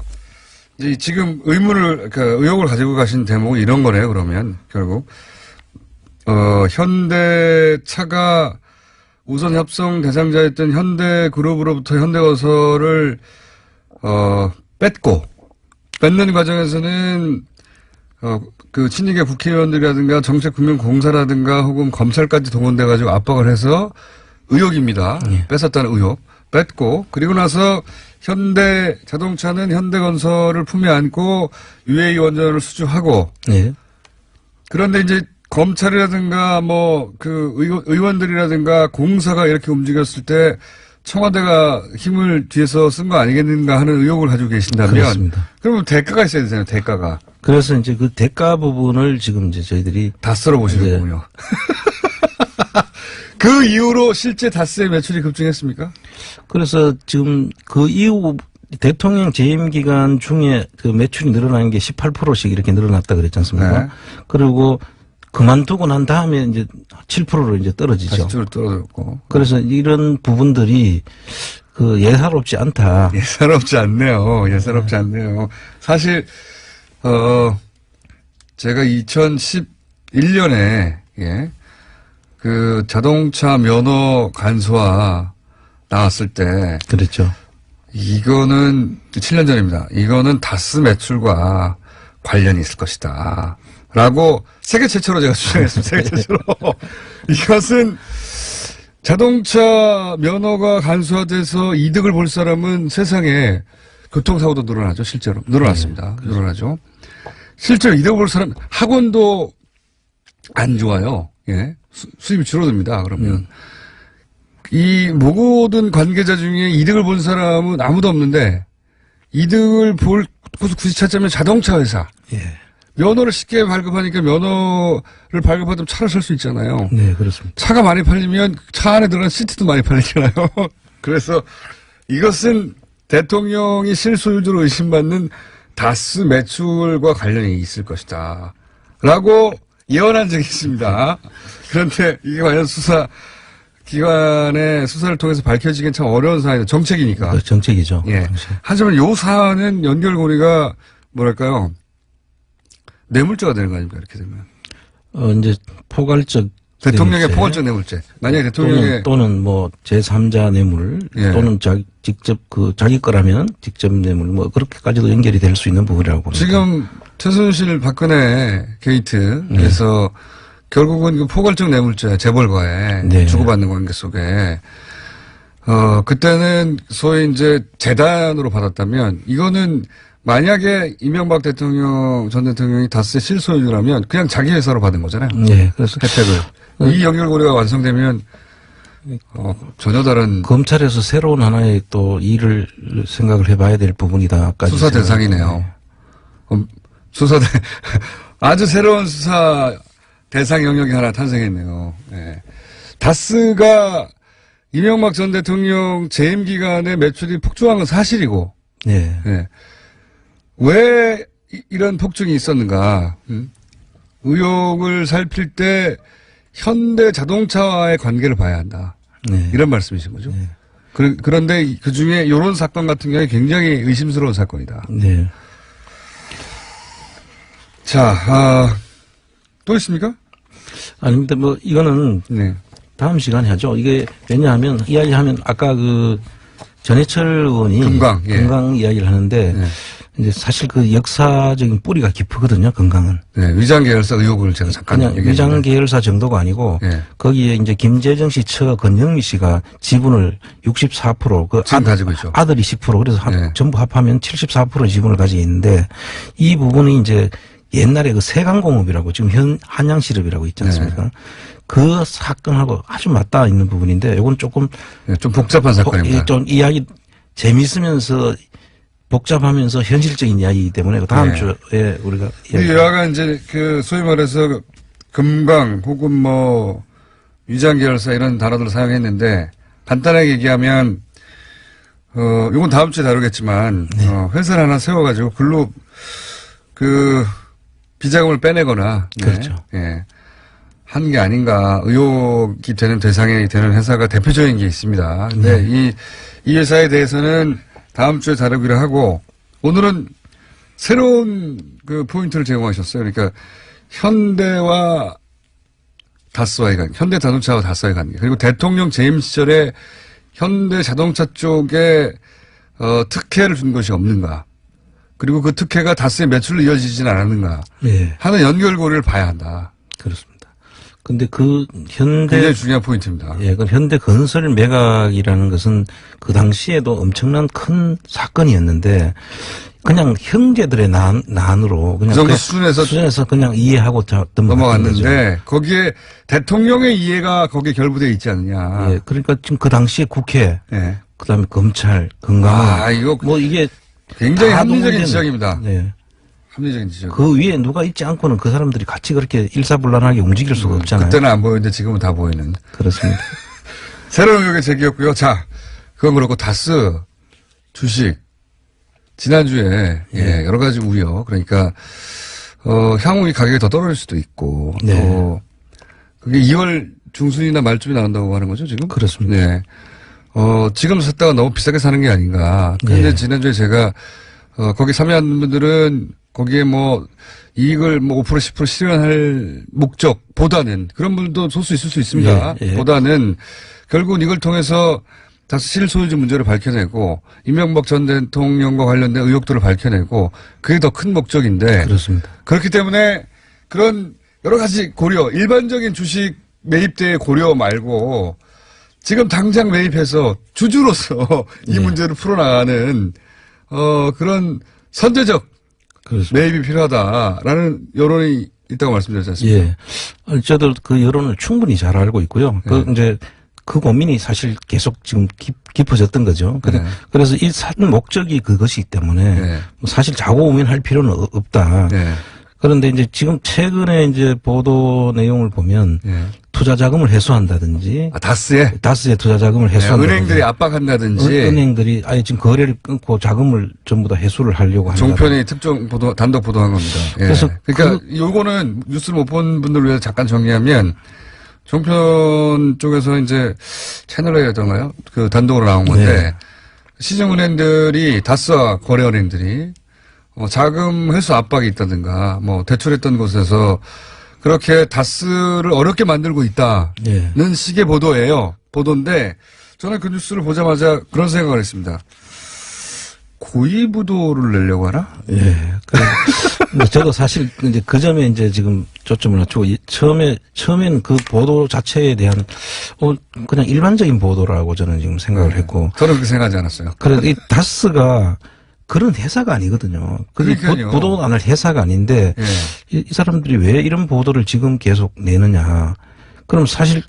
Speaker 1: 지금 의혹을 가지고 가신 대목은 이런 거네요. 그러면 결국 현대차가 우선 협상 대상자였던 현대그룹으로부터 현대건설을 뺏는 과정에서는 그 친이계 국회의원들이라든가 정책금융공사라든가 혹은 검찰까지 동원돼 가지고 압박을 해서 의혹입니다.
Speaker 5: 예.
Speaker 1: 뺏었다는 의혹. 뺏고 그리고 나서 현대자동차는 현대건설을 품에 안고 UAE 원전을 수주하고
Speaker 5: 예.
Speaker 1: 그런데 이제 검찰이라든가 의원들이라든가 공사가 이렇게 움직였을 때 청와대가 힘을 뒤에서 쓴 거 아니겠는가 하는 의혹을 가지고 계신다면
Speaker 5: 그렇습니다.
Speaker 1: 그러면 대가가 있어야 되잖아요. 대가가.
Speaker 5: 그래서 이제 그 대가 부분을 지금 이제 저희들이
Speaker 1: 다 썰어보시는군요. 그 이후로 실제 다스의 매출이 급증했습니까?
Speaker 5: 그래서 지금 그 이후 대통령 재임 기간 중에 그 매출이 늘어나는 게 18%씩 이렇게 늘어났다 그랬지 않습니까?
Speaker 1: 네.
Speaker 5: 그리고 그만두고 난 다음에 이제 7%로 이제 떨어지죠.
Speaker 1: 다시 떨어졌고.
Speaker 5: 그래서 이런 부분들이 그 예사롭지 않다.
Speaker 1: 예사롭지 않네요. 예사롭지 않네요. 사실 제가 2011년에 그 자동차 면허 간소화 나왔을 때.
Speaker 5: 그렇죠.
Speaker 1: 이거는 7년 전입니다. 이거는 다스 매출과 관련이 있을 것이다. 라고 세계 최초로 제가 주장했습니다. 세계 최초로. 이것은 자동차 면허가 간소화돼서 이득을 볼 사람은 세상에 교통사고도 늘어나죠. 실제로. 늘어났습니다. 네, 늘어나죠. 실제로 이득을 볼 사람, 학원도 안 좋아요. 예. 수입이 줄어듭니다. 그러면. 이 모든 관계자 중에 이득을 본 사람은 아무도 없는데 이득을 볼 곳을 굳이 찾자면 자동차 회사.
Speaker 5: 예.
Speaker 1: 면허를 쉽게 발급하니까 면허를 발급하면 차를 살 수 있잖아요.
Speaker 5: 네, 그렇습니다.
Speaker 1: 차가 많이 팔리면 차 안에 들어간 시트도 많이 팔리잖아요. 그래서 이것은 대통령이 실소유주로 의심받는 다스 매출과 관련이 있을 것이다. 라고 예언한 적이 있습니다. 그런데 이게 과연 기관의 수사를 통해서 밝혀지긴 참 어려운 사안이다. 정책이니까.
Speaker 5: 정책이죠.
Speaker 1: 예. 하지만 요 사안은 연결고리가 뭐랄까요. 뇌물죄가 되는 거 아닙니까? 이렇게 되면.
Speaker 5: 이제 포괄적.
Speaker 1: 대통령의 포괄적 뇌물죄. 만약에 대통령의.
Speaker 5: 또는 뭐 제3자 뇌물.
Speaker 1: 예. 또는
Speaker 5: 직접 자기 거라면 직접 뇌물. 뭐 그렇게까지도 연결이 될 수 있는 부분이라고 봅니다.
Speaker 1: 지금 최순실 박근혜 게이트에서 결국은 그 포괄적 뇌물죄 재벌과의
Speaker 5: 네.
Speaker 1: 주고받는 관계 속에 그때는 소위 이제 재단으로 받았다면 이거는 만약에 이명박 대통령 전 대통령이 다스의 실소유주라면 그냥 자기 회사로 받은 거잖아요.
Speaker 5: 네, 그래서
Speaker 1: 혜택을. 이 연결고리가 완성되면 전혀 다른
Speaker 5: 검찰에서 새로운 하나의 또 일을 생각을 해봐야 될 부분이다.
Speaker 1: 수사 대상이네요. 아주 새로운 수사 대상 영역이 하나 탄생했네요. 예. 다스가 이명박 전 대통령 재임 기간에 매출이 폭증한 건 사실이고,
Speaker 5: 네.
Speaker 1: 예. 왜 이런 폭증이 있었는가? 의혹을 살필 때 현대 자동차와의 관계를 봐야 한다.
Speaker 5: 네.
Speaker 1: 이런 말씀이신 거죠?
Speaker 5: 네.
Speaker 1: 그런데 그 중에 이런 사건 같은 경우에 굉장히 의심스러운 사건이다.
Speaker 5: 네.
Speaker 1: 자, 또 있습니까?
Speaker 5: 아닙니다. 뭐, 이거는
Speaker 1: 네.
Speaker 5: 다음 시간에 하죠. 이게 왜냐하면, 이야기하면 아까 그 전해철 의원이
Speaker 1: 금강, 예.
Speaker 5: 건강 이야기를 하는데
Speaker 1: 네.
Speaker 5: 이제 사실 그 역사적인 뿌리가 깊거든요. 건강은.
Speaker 1: 네, 위장 계열사 의혹을 제가 잠깐
Speaker 5: 그냥
Speaker 1: 얘기했는데.
Speaker 5: 위장 계열사 정도가 아니고
Speaker 1: 네.
Speaker 5: 거기에 이제 김재정 씨 처 건영미 씨가 지분을 64% 그
Speaker 1: 지금 가지고 있죠.
Speaker 5: 아들이 10% 그래서
Speaker 1: 네.
Speaker 5: 전부 합하면 74% 지분을 가지고 있는데 이 부분이 이제 옛날에 그 세강공업이라고 지금 현 한양시럽이라고 있지 않습니까?
Speaker 1: 네.
Speaker 5: 그 사건하고 아주 맞닿아 있는 부분인데 이건 조금
Speaker 1: 네, 좀 복잡한 사건입니다.
Speaker 5: 좀 이야기 재미있으면서 복잡하면서 현실적인 이야기이기 때문에 다음
Speaker 1: 네.
Speaker 5: 주에 우리가
Speaker 1: 이 여하가 이제 그 소위 말해서 금강 혹은 뭐 위장 계열사 이런 단어들을 사용했는데 간단하게 얘기하면 이건 다음 주에 다루겠지만
Speaker 5: 네.
Speaker 1: 회사를 하나 세워가지고 글로 그 비자금을 빼내거나
Speaker 5: 그렇죠.
Speaker 1: 예. 한 게 아닌가 의혹이 되는 대상이 되는 회사가 대표적인 게 있습니다. 근데 이 회사에 대해서는 다음 주에 다루기로 하고 오늘은 새로운 그 포인트를 제공하셨어요. 그러니까 현대와 다스와의 관계, 현대 자동차와 다스와의 관계, 그리고 대통령 재임 시절에 현대 자동차 쪽에 특혜를 준 것이 없는가, 그리고 그 특혜가 다스의 매출로 이어지진 않았는가
Speaker 5: 네.
Speaker 1: 하는 연결고리를 봐야 한다.
Speaker 5: 그렇습니다. 근데 그 현대
Speaker 1: 굉장히 중요한 포인트입니다.
Speaker 5: 예, 그 현대 건설 매각이라는 것은 그 당시에도 엄청난 큰 사건이었는데 그냥 형제들의 난으로 그냥
Speaker 1: 그 정도 수준에서
Speaker 5: 그냥 이해하고
Speaker 1: 넘어갔는데 거기에 대통령의 이해가 거기에 결부되어 있지 않느냐.
Speaker 5: 예, 그러니까 지금 그 당시에 국회,
Speaker 1: 예.
Speaker 5: 그다음에 검찰, 건강,
Speaker 1: 이거
Speaker 5: 뭐 이게
Speaker 1: 굉장히
Speaker 5: 다
Speaker 1: 합리적인
Speaker 5: 동원되는-
Speaker 1: 지적입니다.
Speaker 5: 네.
Speaker 1: 합리적인 지적.
Speaker 5: 그 위에 누가 있지 않고는 그 사람들이 같이 그렇게 일사불란하게 움직일 수가 없잖아요.
Speaker 1: 그때는 안 보이는데 지금은 다 보이는.
Speaker 5: 그렇습니다.
Speaker 1: 새로운 의혹의 제기였고요. 자, 그건 그렇고 다스 주식 지난주에 예, 여러 가지 우려. 그러니까 향후 이 가격이 더 떨어질 수도 있고
Speaker 5: 네.
Speaker 1: 또 그게 2월 중순이나 말쯤에 나온다고 하는 거죠, 지금?
Speaker 5: 그렇습니다.
Speaker 1: 네. 지금 샀다가 너무 비싸게 사는 게 아닌가. 근데
Speaker 5: 네.
Speaker 1: 지난주에 제가 거기 참여하는 분들은 거기에 뭐 이익을 뭐 5% 10% 실현할 목적보다는 그런 분들도 소수 있을 수 있습니다.
Speaker 5: 예, 예.
Speaker 1: 보다는 결국은 이걸 통해서 다시 실소유주 문제를 밝혀내고 이명박 전 대통령과 관련된 의혹들을 밝혀내고 그게 더 큰 목적인데
Speaker 5: 그렇습니다.
Speaker 1: 그렇기 때문에 그런 여러 가지 고려, 일반적인 주식 매입대의 고려 말고 지금 당장 매입해서 주주로서 이 문제를 풀어나가는 그런 선제적
Speaker 5: 그렇습니다.
Speaker 1: 매입이 필요하다라는 여론이 있다고 말씀드렸지 않습니까?
Speaker 5: 예. 저도 그 여론을 충분히 잘 알고 있고요. 이제 그 고민이 사실 계속 지금 깊어졌던 거죠.
Speaker 1: 네.
Speaker 5: 그래서 이 사는 목적이 그것이기 때문에
Speaker 1: 네.
Speaker 5: 사실 자고 고민할 필요는 없다.
Speaker 1: 네.
Speaker 5: 그런데 이제 지금 최근에 이제 보도 내용을 보면
Speaker 1: 네.
Speaker 5: 투자 자금을 회수한다든지
Speaker 1: 다스에
Speaker 5: 다스의 투자 자금을 회수한다든지
Speaker 1: 은행들이 압박한다든지
Speaker 5: 은행들이 아예 지금 거래를 끊고 자금을 전부 다 회수를 하려고 한다.
Speaker 1: 종편이 특정 보도 단독 보도한 겁니다. 예.
Speaker 5: 그래서
Speaker 1: 그러니까 요거는 뉴스를 못 본 분들을 위해서 잠깐 정리하면 종편 쪽에서 이제 채널A였던가요? 그 단독으로 나온 건데
Speaker 5: 네.
Speaker 1: 시중은행들이 다스와 거래은행들이 자금 회수 압박이 있다든가 뭐 대출했던 곳에서 그렇게 다스를 어렵게 만들고 있다는
Speaker 5: 예.
Speaker 1: 식의 보도예요. 보도인데 저는 그 뉴스를 보자마자 그런 생각을 했습니다. 고의부도를 내려고 하나?
Speaker 5: 예. 근데 저도 사실 이제 그 점에 이제 지금 초점을 맞추고 처음에는 그 보도 자체에 대한 그냥 일반적인 보도라고 저는 지금 생각을 했고.
Speaker 1: 저는 그렇게 생각하지 않았어요.
Speaker 5: 그래서 이 다스가 그런 회사가 아니거든요. 그게
Speaker 1: 그러니까요.
Speaker 5: 보도 안 할 회사가 아닌데
Speaker 1: 예.
Speaker 5: 이 사람들이 왜 이런 보도를 지금 계속 내느냐. 그럼 사실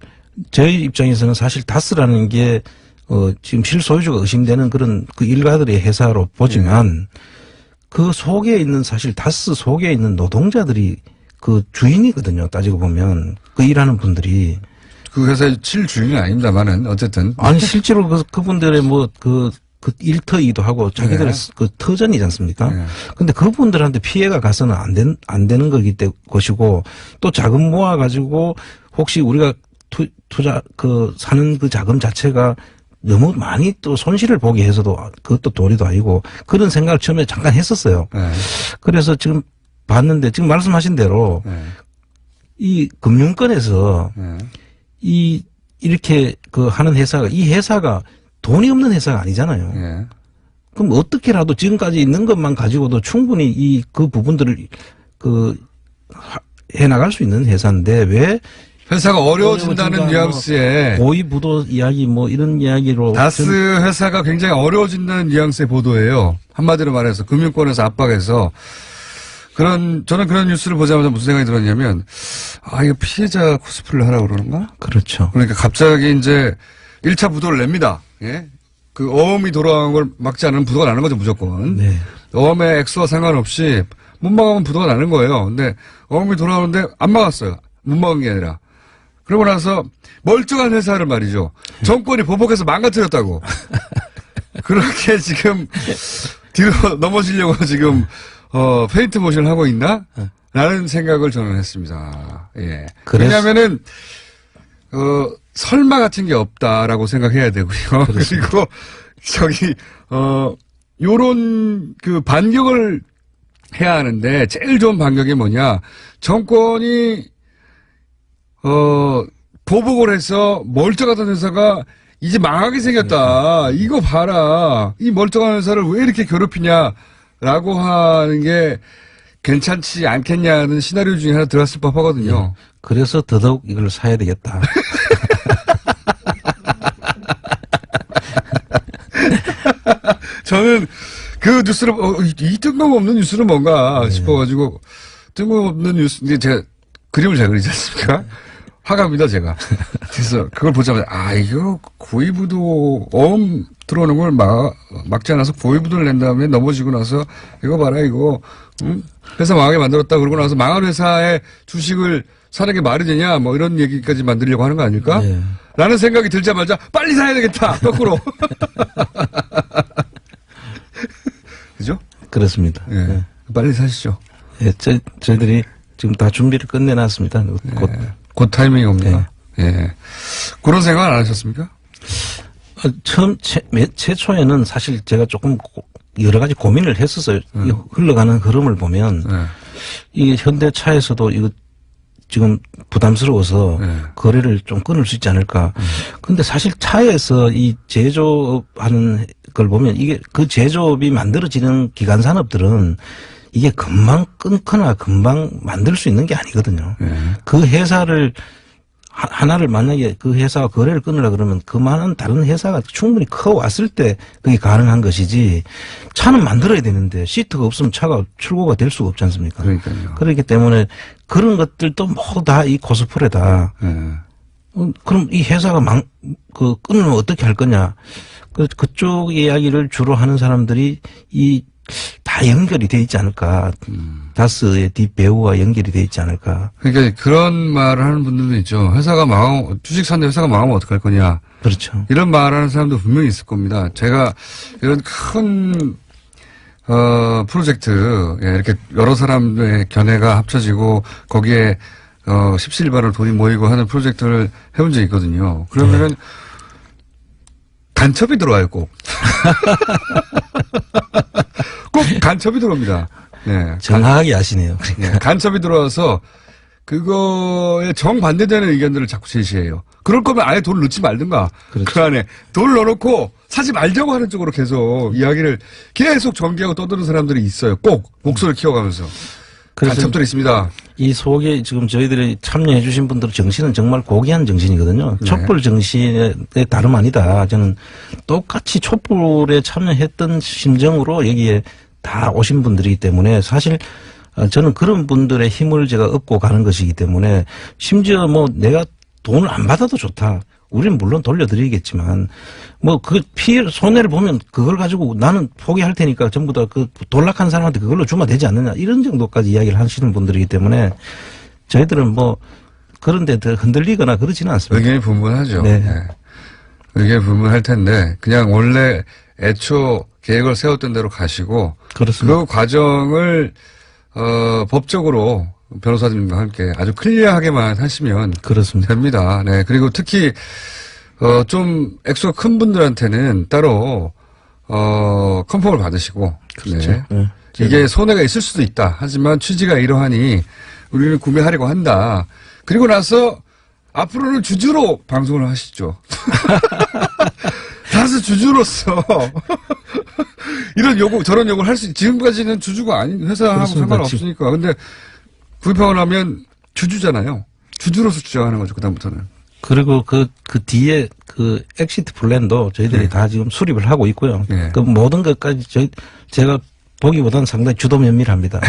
Speaker 5: 저희 입장에서는 사실 다스라는 게 지금 실소유주가 의심되는 그런 그 일가들의 회사로 보지만 그 속에 있는 사실 다스 속에 있는 노동자들이 그 주인이거든요. 따지고 보면 그 일하는 분들이
Speaker 1: 그 회사의 실주인은 아닙니다만은 어쨌든
Speaker 5: 아니 실제로 그분들의 뭐 그 일터이기도 하고 자기들의
Speaker 1: 네.
Speaker 5: 그 터전이지 않습니까?
Speaker 1: 네.
Speaker 5: 근데 그분들한테 피해가 가서는 안 되는 것이고 또 자금 모아 가지고 혹시 우리가 투자 사는 그 자금 자체가 너무 많이 또 손실을 보게 해서도 그것도 도리도 아니고 그런 생각을 처음에 잠깐 했었어요.
Speaker 1: 네.
Speaker 5: 그래서 지금 봤는데 지금 말씀하신 대로
Speaker 1: 네.
Speaker 5: 이 금융권에서
Speaker 1: 네.
Speaker 5: 이렇게 하는 회사가 이 회사가 돈이 없는 회사가 아니잖아요.
Speaker 1: 네.
Speaker 5: 그럼 어떻게라도 지금까지 있는 것만 가지고도 충분히 그 부분들을 해 나갈 수 있는 회사인데 왜
Speaker 1: 회사가 어려워진다는 뉘앙스에
Speaker 5: 고위부도 이야기 뭐 이런 이야기로
Speaker 1: 다스 회사가 굉장히 어려워진다는 뉘앙스의 보도예요. 한마디로 말해서 금융권에서 압박해서 저는 그런 뉴스를 보자마자 무슨 생각이 들었냐면 이거 피해자 코스프레를 하라고 그러는가?
Speaker 5: 그렇죠.
Speaker 1: 그러니까 갑자기 이제 1차 부도를 냅니다. 예? 그 어음이 돌아간 걸 막지 않으면 부도가 나는 거죠, 무조건.
Speaker 5: 네.
Speaker 1: 어음의 액수와 상관없이 못 막으면 부도가 나는 거예요. 근데 어음이 돌아오는데 안 막았어요. 못 막은 게 아니라. 그러고 나서 멀쩡한 회사를 말이죠. 정권이 보복해서 망가뜨렸다고. 그렇게 지금 뒤로 넘어지려고 지금 페인트 모션을 하고 있나? 라는 생각을 저는 했습니다. 예. 왜냐하면은 설마 같은 게 없다라고 생각해야 되고요. 그리고 요런 반격을 해야 하는데 제일 좋은 반격이 뭐냐? 정권이 보복을 해서 멀쩡하던 회사가 이제 망하게 생겼다. 이거 봐라. 이 멀쩡한 회사를 왜 이렇게 괴롭히냐라고 하는 게 괜찮지 않겠냐는 시나리오 중에 하나 들어갔을 법하거든요.
Speaker 5: 그래서 더더욱 이걸 사야 되겠다.
Speaker 1: 저는 그 뉴스를 이 뜬금없는 뉴스는 뭔가 싶어가지고 뜬금없는 뉴스 이제 제가 그림을 잘 그리지 않습니까? 화가입니다 제가. 그래서 그걸 보자마자 이거 고위부도 어음 들어오는 걸 막지 않아서 고위부도를 낸 다음에 넘어지고 나서 이거 봐라 이거 회사 망하게 만들었다 그러고 나서 망한 회사의 주식을 사는 게 말이 되냐 뭐 이런 얘기까지 만들려고 하는 거 아닐까?
Speaker 5: 네.
Speaker 1: 라는 생각이 들자마자 빨리 사야 되겠다 거꾸로. 그죠?
Speaker 5: 그렇습니다.
Speaker 1: 예. 네. 빨리 사시죠.
Speaker 5: 예, 저희들이 지금 다 준비를 끝내놨습니다.
Speaker 1: 곧 타이밍이 옵니다. 예. 그런 생각 안 하셨습니까?
Speaker 5: 최초에는 사실 제가 조금 여러 가지 고민을 했었어요. 흘러가는 흐름을 보면 이 현대차에서도 이거 지금 부담스러워서 거래를 좀 끊을 수 있지 않을까. 근데 사실 차에서 이 제조업하는 걸 보면 이게 그 제조업이 만들어지는 기간 산업들은 이게 금방 끊거나 금방 만들 수 있는 게 아니거든요. 그 회사를 하나를 만약에 그 회사와 거래를 끊으려 그러면 그만한 다른 회사가 충분히 커왔을 때 그게 가능한 것이지 차는 만들어야 되는데 시트가 없으면 차가 출고가 될 수가 없지 않습니까?
Speaker 1: 그러니까요.
Speaker 5: 그렇기 때문에 그런 것들도 모두 다 이 코스프레다. 그럼 이 회사가 끊으면 어떻게 할 거냐. 그쪽 이야기를 주로 하는 사람들이 다 연결이 돼 있지 않을까. 다스의 뒷배우와 연결이 돼 있지 않을까.
Speaker 1: 그러니까 그런 말을 하는 분들도 있죠. 주식 사는데 회사가 망하면 어떡할 거냐.
Speaker 5: 그렇죠.
Speaker 1: 이런 말 하는 사람도 분명히 있을 겁니다. 제가 이런 큰, 프로젝트, 이렇게 여러 사람의 견해가 합쳐지고 거기에, 십시일반으로 돈이 모이고 하는 프로젝트를 해본 적이 있거든요. 그러면은 간첩이 들어와요, 꼭. 꼭 간첩이 들어옵니다. 네.
Speaker 5: 정확하게 아시네요.
Speaker 1: 네. 간첩이 들어와서 그거에 정반대되는 의견들을 자꾸 제시해요. 그럴 거면 아예 돈을 넣지 말든가.
Speaker 5: 그렇죠.
Speaker 1: 그 안에 돈을 넣어놓고 사지 말자고 하는 쪽으로 계속 이야기를 계속 전개하고 떠드는 사람들이 있어요. 꼭 목소리를 키워가면서. 간첩들이 있습니다.
Speaker 5: 이 속에 지금 저희들이 참여해 주신 분들의 정신은 정말 고귀한 정신이거든요.
Speaker 1: 네.
Speaker 5: 촛불 정신의 다름 아니다. 저는 똑같이 촛불에 참여했던 심정으로 여기에 다 오신 분들이기 때문에 사실 저는 그런 분들의 힘을 제가 얻고 가는 것이기 때문에 심지어 뭐 내가 돈을 안 받아도 좋다. 우리는 물론 돌려드리겠지만 뭐 그 손해를 보면 그걸 가지고 나는 포기할 테니까 전부 다 그 돌락한 사람한테 그걸로 주면 되지 않느냐 이런 정도까지 이야기를 하시는 분들이기 때문에 저희들은 뭐 그런데 더 흔들리거나 그러지는 않습니다.
Speaker 1: 의견이 분분하죠.
Speaker 5: 네.
Speaker 1: 네. 의견이 분분할 텐데 그냥 원래 애초 계획을 세웠던 대로 가시고
Speaker 5: 그렇습니다.
Speaker 1: 그 과정을 법적으로 변호사님과 함께 아주 클리어하게만 하시면
Speaker 5: 그렇습니다.
Speaker 1: 됩니다. 네. 그리고 특히 좀 액수가 큰 분들한테는 따로 컨펌을 받으시고
Speaker 5: 그렇죠.
Speaker 1: 네.
Speaker 5: 네.
Speaker 1: 이게 손해가 있을 수도 있다. 하지만 취지가 이러하니 우리는 구매하려고 한다. 그리고 나서 앞으로는 주주로 방송을 하시죠. 다스 주주로서 이런 요구 저런 요구를 할 수 지금까지는 주주가 아닌 회사하고
Speaker 5: 그렇습니다.
Speaker 1: 상관없으니까. 근데 구입하고 나면 주주잖아요. 주주로서 주장하는 거죠. 그다음부터는.
Speaker 5: 그리고 그 뒤에 그 엑시트 플랜도 저희들이
Speaker 1: 네.
Speaker 5: 다 지금 수립을 하고 있고요.
Speaker 1: 네.
Speaker 5: 그 모든 것까지 제가 보기보다는 상당히 주도 면밀합니다.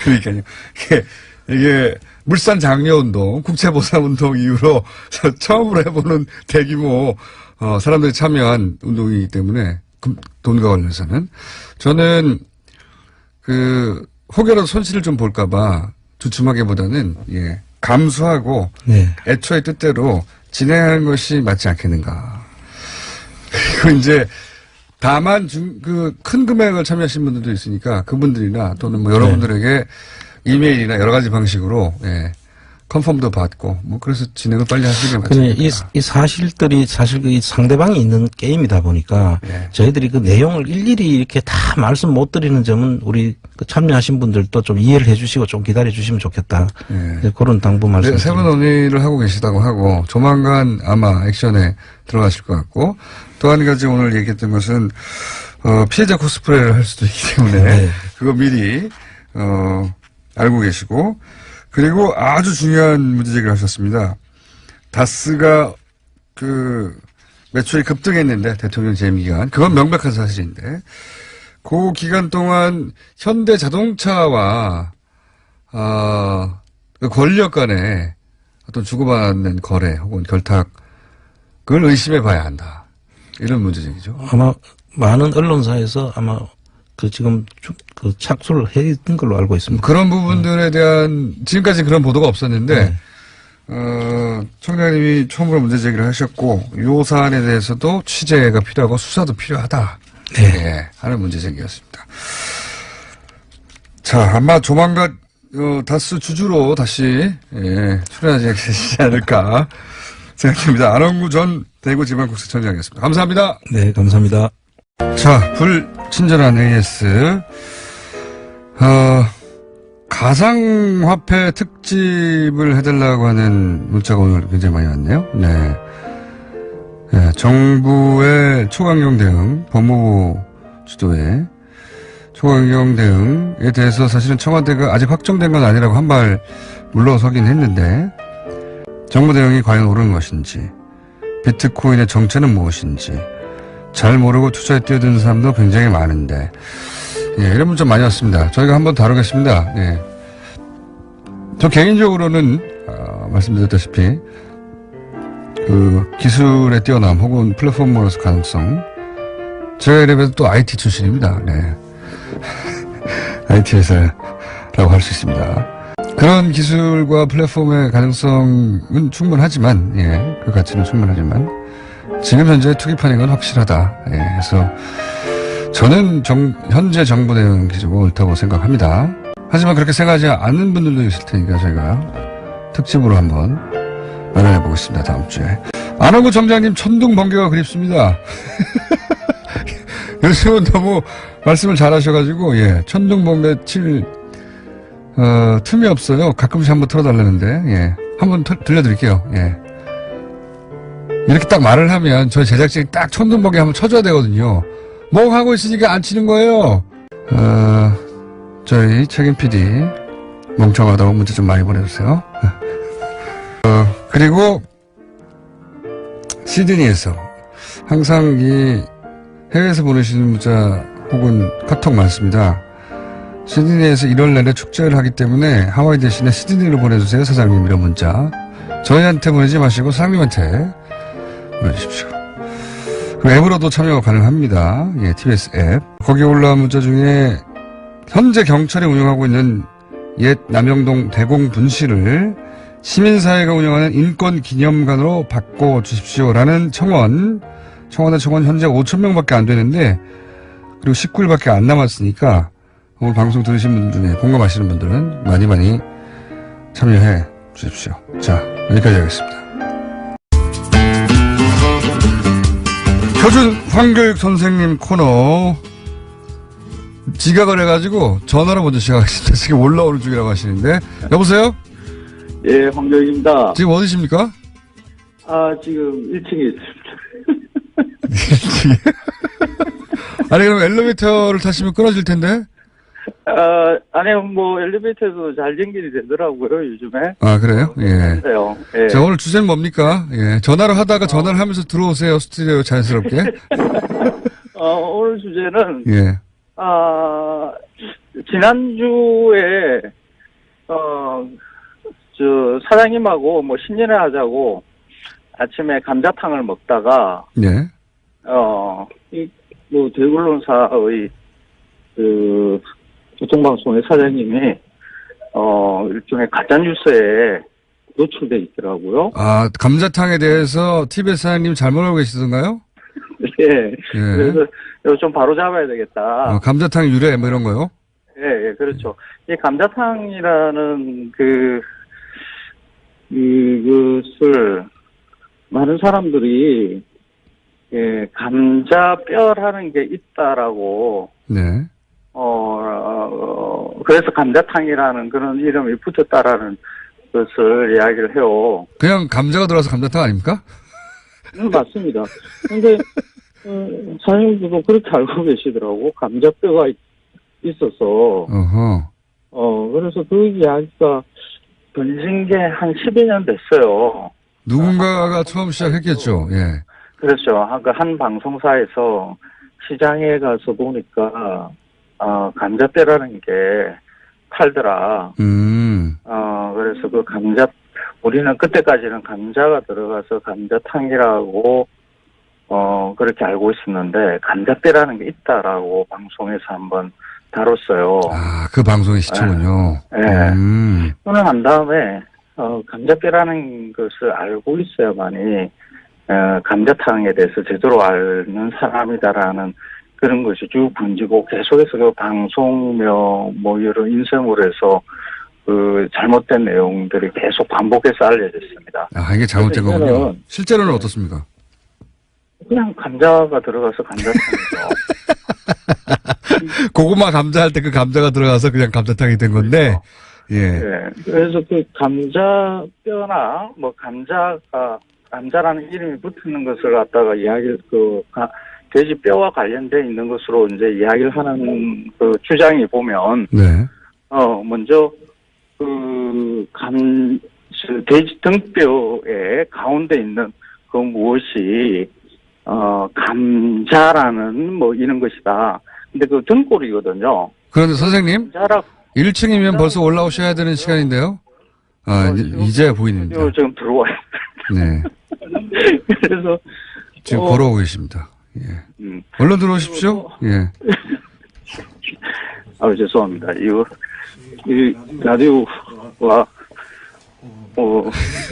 Speaker 1: 그러니까요. 이게 물산 장려운동, 국채보상운동 이후로 처음으로 해보는 대규모 사람들이 참여한 운동이기 때문에 돈과 관련해서는 저는 혹여라도 손실을 좀 볼까봐 주춤하기보다는 감수하고
Speaker 5: 네.
Speaker 1: 애초의 뜻대로 진행하는 것이 맞지 않겠는가. 그리고 이제 다만 큰 금액을 참여하신 분들도 있으니까 그분들이나 또는 뭐 여러분들에게 이메일이나 여러 가지 방식으로 컨펌도 받고 뭐 그래서 진행을 빨리 하시는 게 맞습니다.
Speaker 5: 이 사실들이 사실 그 상대방이 있는 게임이다 보니까
Speaker 1: 네.
Speaker 5: 저희들이 그 내용을 일일이 이렇게 다 말씀 못 드리는 점은 우리 그 참여하신 분들도 좀 이해를 해주시고 좀 기다려 주시면 좋겠다.
Speaker 1: 네.
Speaker 5: 그런 당부 말씀.
Speaker 1: 새로운 논의를 하고 계시다고 하고 조만간 아마 액션에 들어가실 것 같고 또 한 가지 오늘 얘기했던 것은 피해자 코스프레를 할 수도 있기 때문에
Speaker 5: 네.
Speaker 1: 그거 미리 알고 계시고 그리고 아주 중요한 문제 제기를 하셨습니다. 다스가 매출이 급등했는데 대통령 재임 기간 그건 명백한 사실인데 그 기간 동안 현대 자동차와 그 권력 간의 어떤 주고받는 거래 혹은 결탁을 의심해 봐야 한다. 이런 문제 제기죠.
Speaker 5: 아마 많은 언론사에서 아마 지금 착수를 했던 걸로 알고 있습니다.
Speaker 1: 그런 부분들에 대한 지금까지 그런 보도가 없었는데 청장님이 처음으로 문제 제기를 하셨고 이 사안에 대해서도 취재가 필요하고 수사도 필요하다. 네. 하는 문제 제기였습니다. 자, 아마 조만간 다스 주주로 다시 출연하지 계시지 않을까 생각합니다. 안원구 전 대구지방국세청장이었습니다. 감사합니다.
Speaker 5: 네, 감사합니다.
Speaker 1: 자, 불친절한 AS. 가상화폐 특집을 해달라고 하는 문자가 오늘 굉장히 많이 왔네요. 네. 네, 정부의 초강경 대응, 법무부 주도의 초강경 대응에 대해서 사실은 청와대가 아직 확정된 건 아니라고 한 발 물러서긴 했는데, 정부 대응이 과연 옳은 것인지, 비트코인의 정체는 무엇인지, 잘 모르고 투자에 뛰어드는 사람도 굉장히 많은데, 이런 문자 많이 왔습니다. 저희가 한번 다루겠습니다. 저 개인적으로는, 말씀드렸다시피, 기술의 뛰어남 혹은 플랫폼으로서 가능성. 제가 이래봬도 또 IT 출신입니다. 네. IT 회사라고 할 수 있습니다. 그런 기술과 플랫폼의 가능성은 충분하지만, 그 가치는 충분하지만, 지금 현재 투기판인 건 확실하다. 그래서 저는 현재 정부 대응 기조가 옳다고 생각합니다. 하지만 그렇게 생각하지 않는 분들도 있을 테니까 저희가 특집으로 한번 마련해 보겠습니다. 다음 주에. 안원구 청장님 천둥 번개가 그립습니다. 요즘은 너무 말씀을 잘하셔가지고 천둥 번개 칠 틈이 없어요. 가끔씩 한번 틀어달라는데 한번 들려드릴게요. 이렇게 딱 말을 하면 저희 제작진이 딱 천둥 번개 한번 쳐줘야 되거든요. 뭐 하고 있으니까 안 치는 거예요. 저희 책임 PD 멍청하다고 문자 좀 많이 보내주세요. 그리고 시드니에서 항상 이 해외에서 보내시는 문자 혹은 카톡 많습니다. 시드니에서 1월 내내 축제를 하기 때문에 하와이 대신에 시드니로 보내주세요 사장님 이런 문자 저희한테 보내지 마시고 사장님한테 보내주십시오. 그 앱으로도 참여가 가능합니다. 예, TBS 앱. 거기에 올라온 문자 중에 현재 경찰이 운영하고 있는 옛 남영동 대공분실을 시민사회가 운영하는 인권기념관으로 바꿔주십시오라는 청원의 청원 현재 5,000명밖에 안 되는데 그리고 19일밖에 안 남았으니까 오늘 방송 들으신 분들 중에 공감하시는 분들은 많이 참여해 주십시오. 자, 여기까지 하겠습니다. 표준 황교육 선생님 코너 지각을 해가지고 전화로 먼저 시작하겠습니다. 지금 올라오는 중이라고 하시는데 여보세요?
Speaker 6: 예, 황교익입니다.
Speaker 1: 지금 어디십니까?
Speaker 6: 지금 1층에 있습니다.
Speaker 1: 1층에? 아니 그럼 엘리베이터를 타시면 끊어질 텐데?
Speaker 6: 아니요, 뭐 엘리베이터도 잘 연결이 되더라고요, 요즘에.
Speaker 1: 아 그래요? 예.
Speaker 6: 그래요. 예.
Speaker 1: 자 오늘 주제는 뭡니까? 예. 전화를 하다가 전화를 하면서 들어오세요 스튜디오 자연스럽게.
Speaker 6: 오늘 주제는
Speaker 1: 예.
Speaker 6: 지난주에 사장님하고 뭐 신년회 하자고 아침에 감자탕을 먹다가
Speaker 1: 예.
Speaker 6: 뭐 대구론사의 교통방송의 사장님이 일종의 가짜뉴스에 노출돼 있더라고요.
Speaker 1: 아 감자탕에 대해서 TBS 사장님 잘못 알고 계시던가요?
Speaker 6: 예.
Speaker 1: 예.
Speaker 6: 그래서 이거 좀 바로 잡아야 되겠다.
Speaker 1: 감자탕 유래 뭐 이런 거요?
Speaker 6: 예, 그렇죠. 이 감자탕이라는 이것을 많은 사람들이 감자뼈라는 게 있다라고
Speaker 1: 네.
Speaker 6: 그래서 감자탕이라는 그런 이름이 붙었다라는 것을 이야기를 해요.
Speaker 1: 그냥 감자가 들어가서 감자탕 아닙니까?
Speaker 6: 맞습니다. 근데 사장님도 그렇게 알고 계시더라고. 감자뼈가 있어서. 그래서 그 이야기가 번진 게 한 12년 됐어요.
Speaker 1: 누군가가 처음 시작했겠죠. 예.
Speaker 6: 그렇죠. 한 방송사에서 시장에 가서 보니까 감자뼈라는 게 팔더라. 그래서 그 우리는 그때까지는 감자가 들어가서 감자탕이라고 그렇게 알고 있었는데 감자뼈라는 게 있다라고 방송에서 한번 다뤘어요.
Speaker 1: 그 방송의 시초군요.
Speaker 6: 네. 오늘 한 다음에 감자뼈라는 것을 알고 있어야만이 감자탕에 대해서 제대로 아는 사람이다라는 그런 것이 쭉 번지고 계속해서 그 방송명 뭐 여러 인쇄물에서 그 잘못된 내용들이 계속 반복해서 알려졌습니다.
Speaker 1: 이게 잘못된 거군요. 실제로는 어떻습니까?
Speaker 6: 그냥 감자가 들어가서 감자탕이죠.
Speaker 1: 고구마 감자 할 때 그 감자가 들어가서 그냥 감자탕이 된 건데, 예.
Speaker 6: 네. 그래서 그 감자뼈나 뭐 감자라는 이름이 붙는 것을 갖다가 돼지 뼈와 관련돼 있는 것으로 이제 이야기를 하는 그 주장이 보면,
Speaker 1: 네.
Speaker 6: 먼저 돼지 등뼈의 가운데 있는 그 무엇이 감자라는 뭐 이런 것이다. 근데 그 등골이거든요.
Speaker 1: 그런데 선생님, 1층이면 벌써 올라오셔야 되는 시간인데요. 이제 보이는데.
Speaker 6: 지금 들어와요.
Speaker 1: 네.
Speaker 6: 그래서
Speaker 1: 지금 걸어오고 계십니다. 예. 얼른 들어오십시오. 예.
Speaker 6: 죄송합니다. 이 라디오와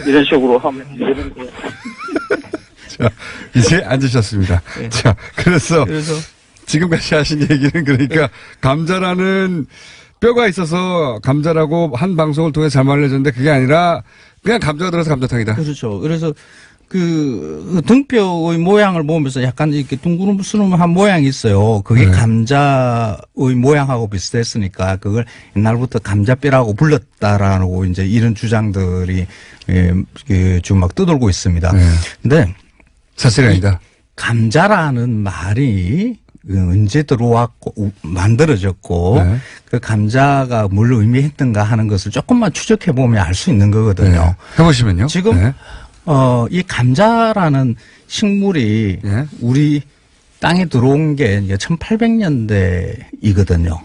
Speaker 6: 이런 식으로 하면 되는데.
Speaker 1: 자, 이제 앉으셨습니다.
Speaker 5: 네.
Speaker 1: 자, 그래서 지금까지 하신 얘기는 그러니까 감자라는 뼈가 있어서 감자라고 한 방송을 통해 잘 알려졌는데 그게 아니라 그냥 감자가 들어서 감자탕이다.
Speaker 5: 그렇죠. 그래서 그 등뼈의 모양을 보면서 약간 이렇게 둥그름스름한 모양이 있어요. 그게 감자의 모양하고 비슷했으니까 그걸 옛날부터 감자뼈라고 불렀다라고 이제 이런 주장들이 지금 막 떠돌고 있습니다. 근데
Speaker 1: 사실이 아니다.
Speaker 5: 감자라는 말이 언제 들어왔고 만들어졌고 그 감자가 뭘 의미했던가 하는 것을 조금만 추적해 보면 알 수 있는 거거든요.
Speaker 1: 해보시면요.
Speaker 5: 지금 이 감자라는 식물이 우리 땅에 들어온 게 1800년대이거든요.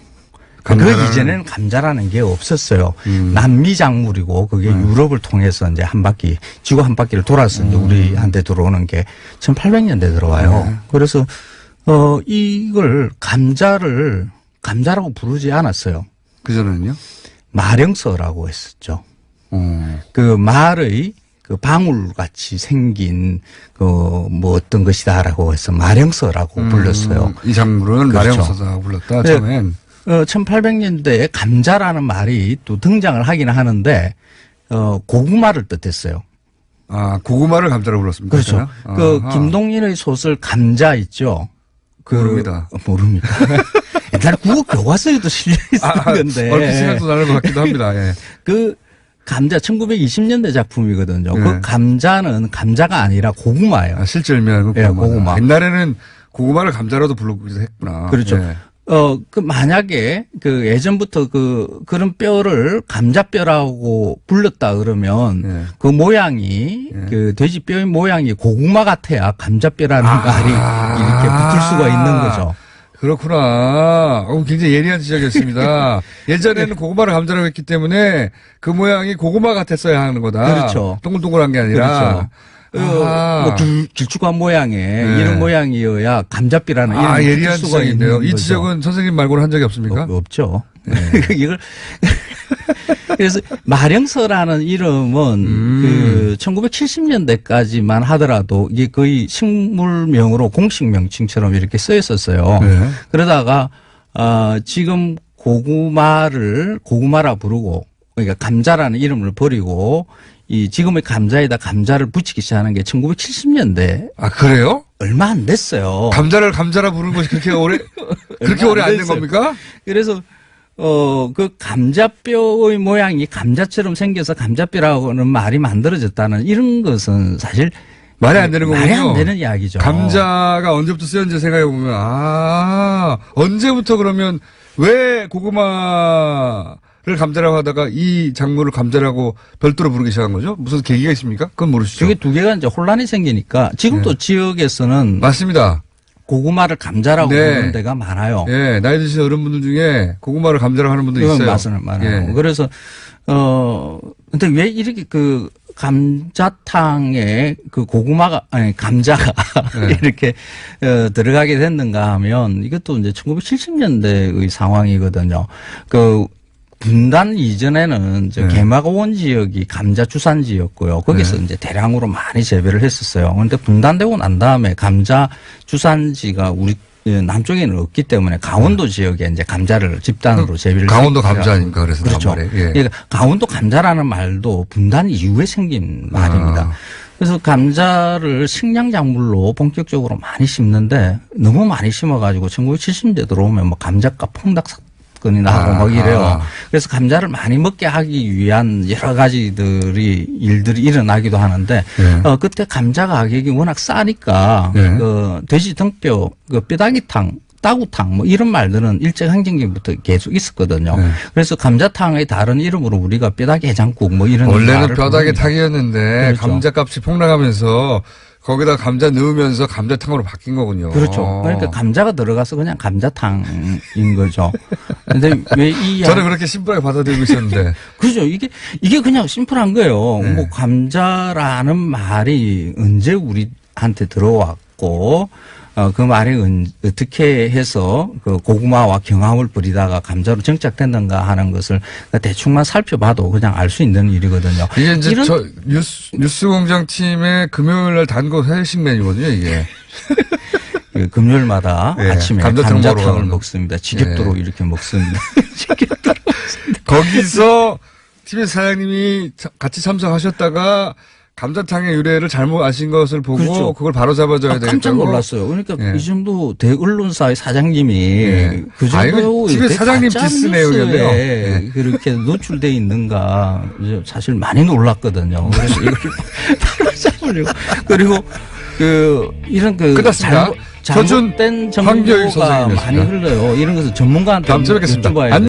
Speaker 7: 그 이전에는 감자라는 게 없었어요. 남미 작물이고 그게 유럽을 통해서 이제 한 바퀴, 지구 한 바퀴를 돌아서 이제 우리한테 들어오는 게 1800년대 들어와요. 그래서, 이걸 감자라고 부르지 않았어요.
Speaker 1: 그전에는요?
Speaker 7: 마령서라고 했었죠. 그 말의 그 방울같이 생긴 뭐 어떤 것이다라고 해서 마령서라고 불렀어요.
Speaker 1: 이 작물은
Speaker 7: 그렇죠.
Speaker 1: 마령서라고 불렀다.
Speaker 7: 네.
Speaker 1: 처음엔.
Speaker 7: 1800년대에 감자라는 말이 또 등장을 하긴 하는데 고구마를 뜻했어요.
Speaker 1: 아, 고구마를 감자라고 불렀습니까?
Speaker 7: 그렇죠. 그 김동인의 소설 감자 있죠.
Speaker 1: 모릅니다.
Speaker 7: 모릅니다. 옛날 국어 교과서에도 실려 있었던 건데.
Speaker 1: 얼핏 생각도 나는 것 같기도 합니다. 예.
Speaker 7: 그 감자 1920년대 작품이거든요.
Speaker 1: 예.
Speaker 7: 그 감자는 감자가 아니라 고구마예요.
Speaker 1: 아, 실제면
Speaker 7: 예, 고구마.
Speaker 1: 옛날에는 고구마를 감자라도 부르기도 했구나.
Speaker 7: 그렇죠.
Speaker 1: 예.
Speaker 7: 그 만약에 그 예전부터 그런 뼈를 감자뼈라고 불렀다 그러면
Speaker 1: 예.
Speaker 7: 그 모양이 그 돼지 뼈의 모양이 고구마 같아야 감자뼈라는 말이 이렇게 붙을 수가 있는 거죠.
Speaker 1: 그렇구나. 굉장히 예리한 지적이었습니다. 예전에는 고구마를 감자라고 했기 때문에 그 모양이 고구마 같았어야 하는 거다.
Speaker 7: 그렇죠.
Speaker 1: 동글동글한 게 아니라.
Speaker 7: 그렇죠. 뭐 길쭉한 모양의 이런 모양이어야 감자뼈라는 이름이
Speaker 1: 예리한
Speaker 7: 붙을 수가 있는
Speaker 1: 지적인데요.
Speaker 7: 거죠.
Speaker 1: 이 지적은 선생님 말고는 한 적이 없습니까?
Speaker 7: 없죠. 이걸 그래서 마령서라는 이름은 그 1970년대까지만 하더라도 이게 거의 식물명으로 공식 명칭처럼 이렇게 쓰였었어요.
Speaker 1: 네.
Speaker 7: 그러다가 지금 고구마라 부르고 그러니까 감자라는 이름을 버리고 이 지금의 감자에다 감자를 붙이기 시작하는 게 1970년대.
Speaker 1: 아, 그래요?
Speaker 7: 얼마 안 됐어요.
Speaker 1: 감자를 감자라 부르는 것이 그렇게 오래 안 된 겁니까?
Speaker 7: 그래서 그 감자뼈의 모양이 감자처럼 생겨서 감자뼈라고는 말이 만들어졌다는 이런 것은 사실
Speaker 1: 말이 안 되는 거군요.
Speaker 7: 말이 안 되는 이야기죠.
Speaker 1: 감자가 언제부터 쓰였는지 생각해 보면 언제부터 그러면 왜 고구마를 감자라고 하다가 이 작물을 감자라고 별도로 부르기 시작한 거죠? 무슨 계기가 있습니까? 그건 모르시죠?
Speaker 7: 이게 두 개가 이제 혼란이 생기니까 지금도 지역에서는
Speaker 1: 맞습니다.
Speaker 7: 고구마를 감자라고 부르는 데가 많아요.
Speaker 1: 예, 나이 드신 어른분들 중에 고구마를 감자라고 하는 분도 있어요.
Speaker 7: 맞아요. 많아요.
Speaker 1: 예.
Speaker 7: 그래서 근데 왜 이렇게 그 감자탕에 그 감자가 이렇게 들어가게 됐는가 하면 이것도 이제 1970년대의 상황이거든요. 그 분단 이전에는 개마고원 지역이 감자 주산지였고요. 거기서 이제 대량으로 많이 재배를 했었어요. 그런데 분단되고 난 다음에 감자 주산지가 우리 남쪽에는 없기 때문에 강원도 지역에 이제 감자를 집단으로 재배를
Speaker 1: 강원도 감자 아닙니까? 그래서
Speaker 7: 그렇죠.
Speaker 1: 예.
Speaker 7: 그러니까 강원도 감자라는 말도 분단 이후에 생긴 말입니다. 그래서 감자를 식량작물로 본격적으로 많이 심는데 너무 많이 심어가지고 1970년대 들어오면 뭐 감자값 폭락 건이 나고 막 이래요. 그래서 감자를 많이 먹게 하기 위한 여러 가지들이 일들이 일어나기도 하는데 그때 감자 가격이 워낙 싸니까 그 돼지 등뼈 그 뼈다귀탕 따구탕 뭐 이런 말들은 일제강점기부터 계속 있었거든요. 그래서 감자탕의 다른 이름으로 우리가 뼈다귀 해장국 뭐 이런
Speaker 1: 원래는 뼈다귀 탕이었는데
Speaker 7: 그렇죠.
Speaker 1: 감자값이 폭락하면서 거기다 감자 넣으면서 감자탕으로 바뀐 거군요.
Speaker 7: 그렇죠. 그러니까 감자가 들어가서 그냥 감자탕인 거죠. 근데 왜
Speaker 1: 저는 그렇게 심플하게 받아들이고 있었는데.
Speaker 7: 그죠. 이게 그냥 심플한 거예요. 뭐 감자라는 말이 언제 우리한테 들어왔고 그 말이 어떻게 해서 그 고구마와 경합을 벌이다가 감자로 정착됐는가 하는 것을 대충만 살펴봐도 그냥 알 수 있는 일이거든요.
Speaker 1: 이게 이제 저 뉴스공장 팀의 금요일날 단고 회식 메뉴거든요, 이게.
Speaker 7: 금요일마다 아침에 감자탕을 먹습니다. 지겹도록 이렇게 먹습니다. 지겹도록 먹습니다.
Speaker 1: 거기서 TBS 사장님이 같이 참석하셨다가 감자탕의 유래를 잘못 아신 것을 보고 그렇죠. 그걸 바로 잡아줘야 되겠다고.
Speaker 7: 깜짝 놀랐어요. 그러니까 이 정도 대언론사의 사장님이 그 정도
Speaker 1: TBS 사장님 디스네요, 이게.
Speaker 7: 그렇게 노출돼 있는가 사실 많이 놀랐거든요. 그래서 이걸 바로 잡으려고. 그리고 이런
Speaker 1: 끝났습니다.
Speaker 7: 잘못된 정보가 많이 흘러요. 이런 것을 전문가한테
Speaker 1: 다음 주에 뵙겠습니다.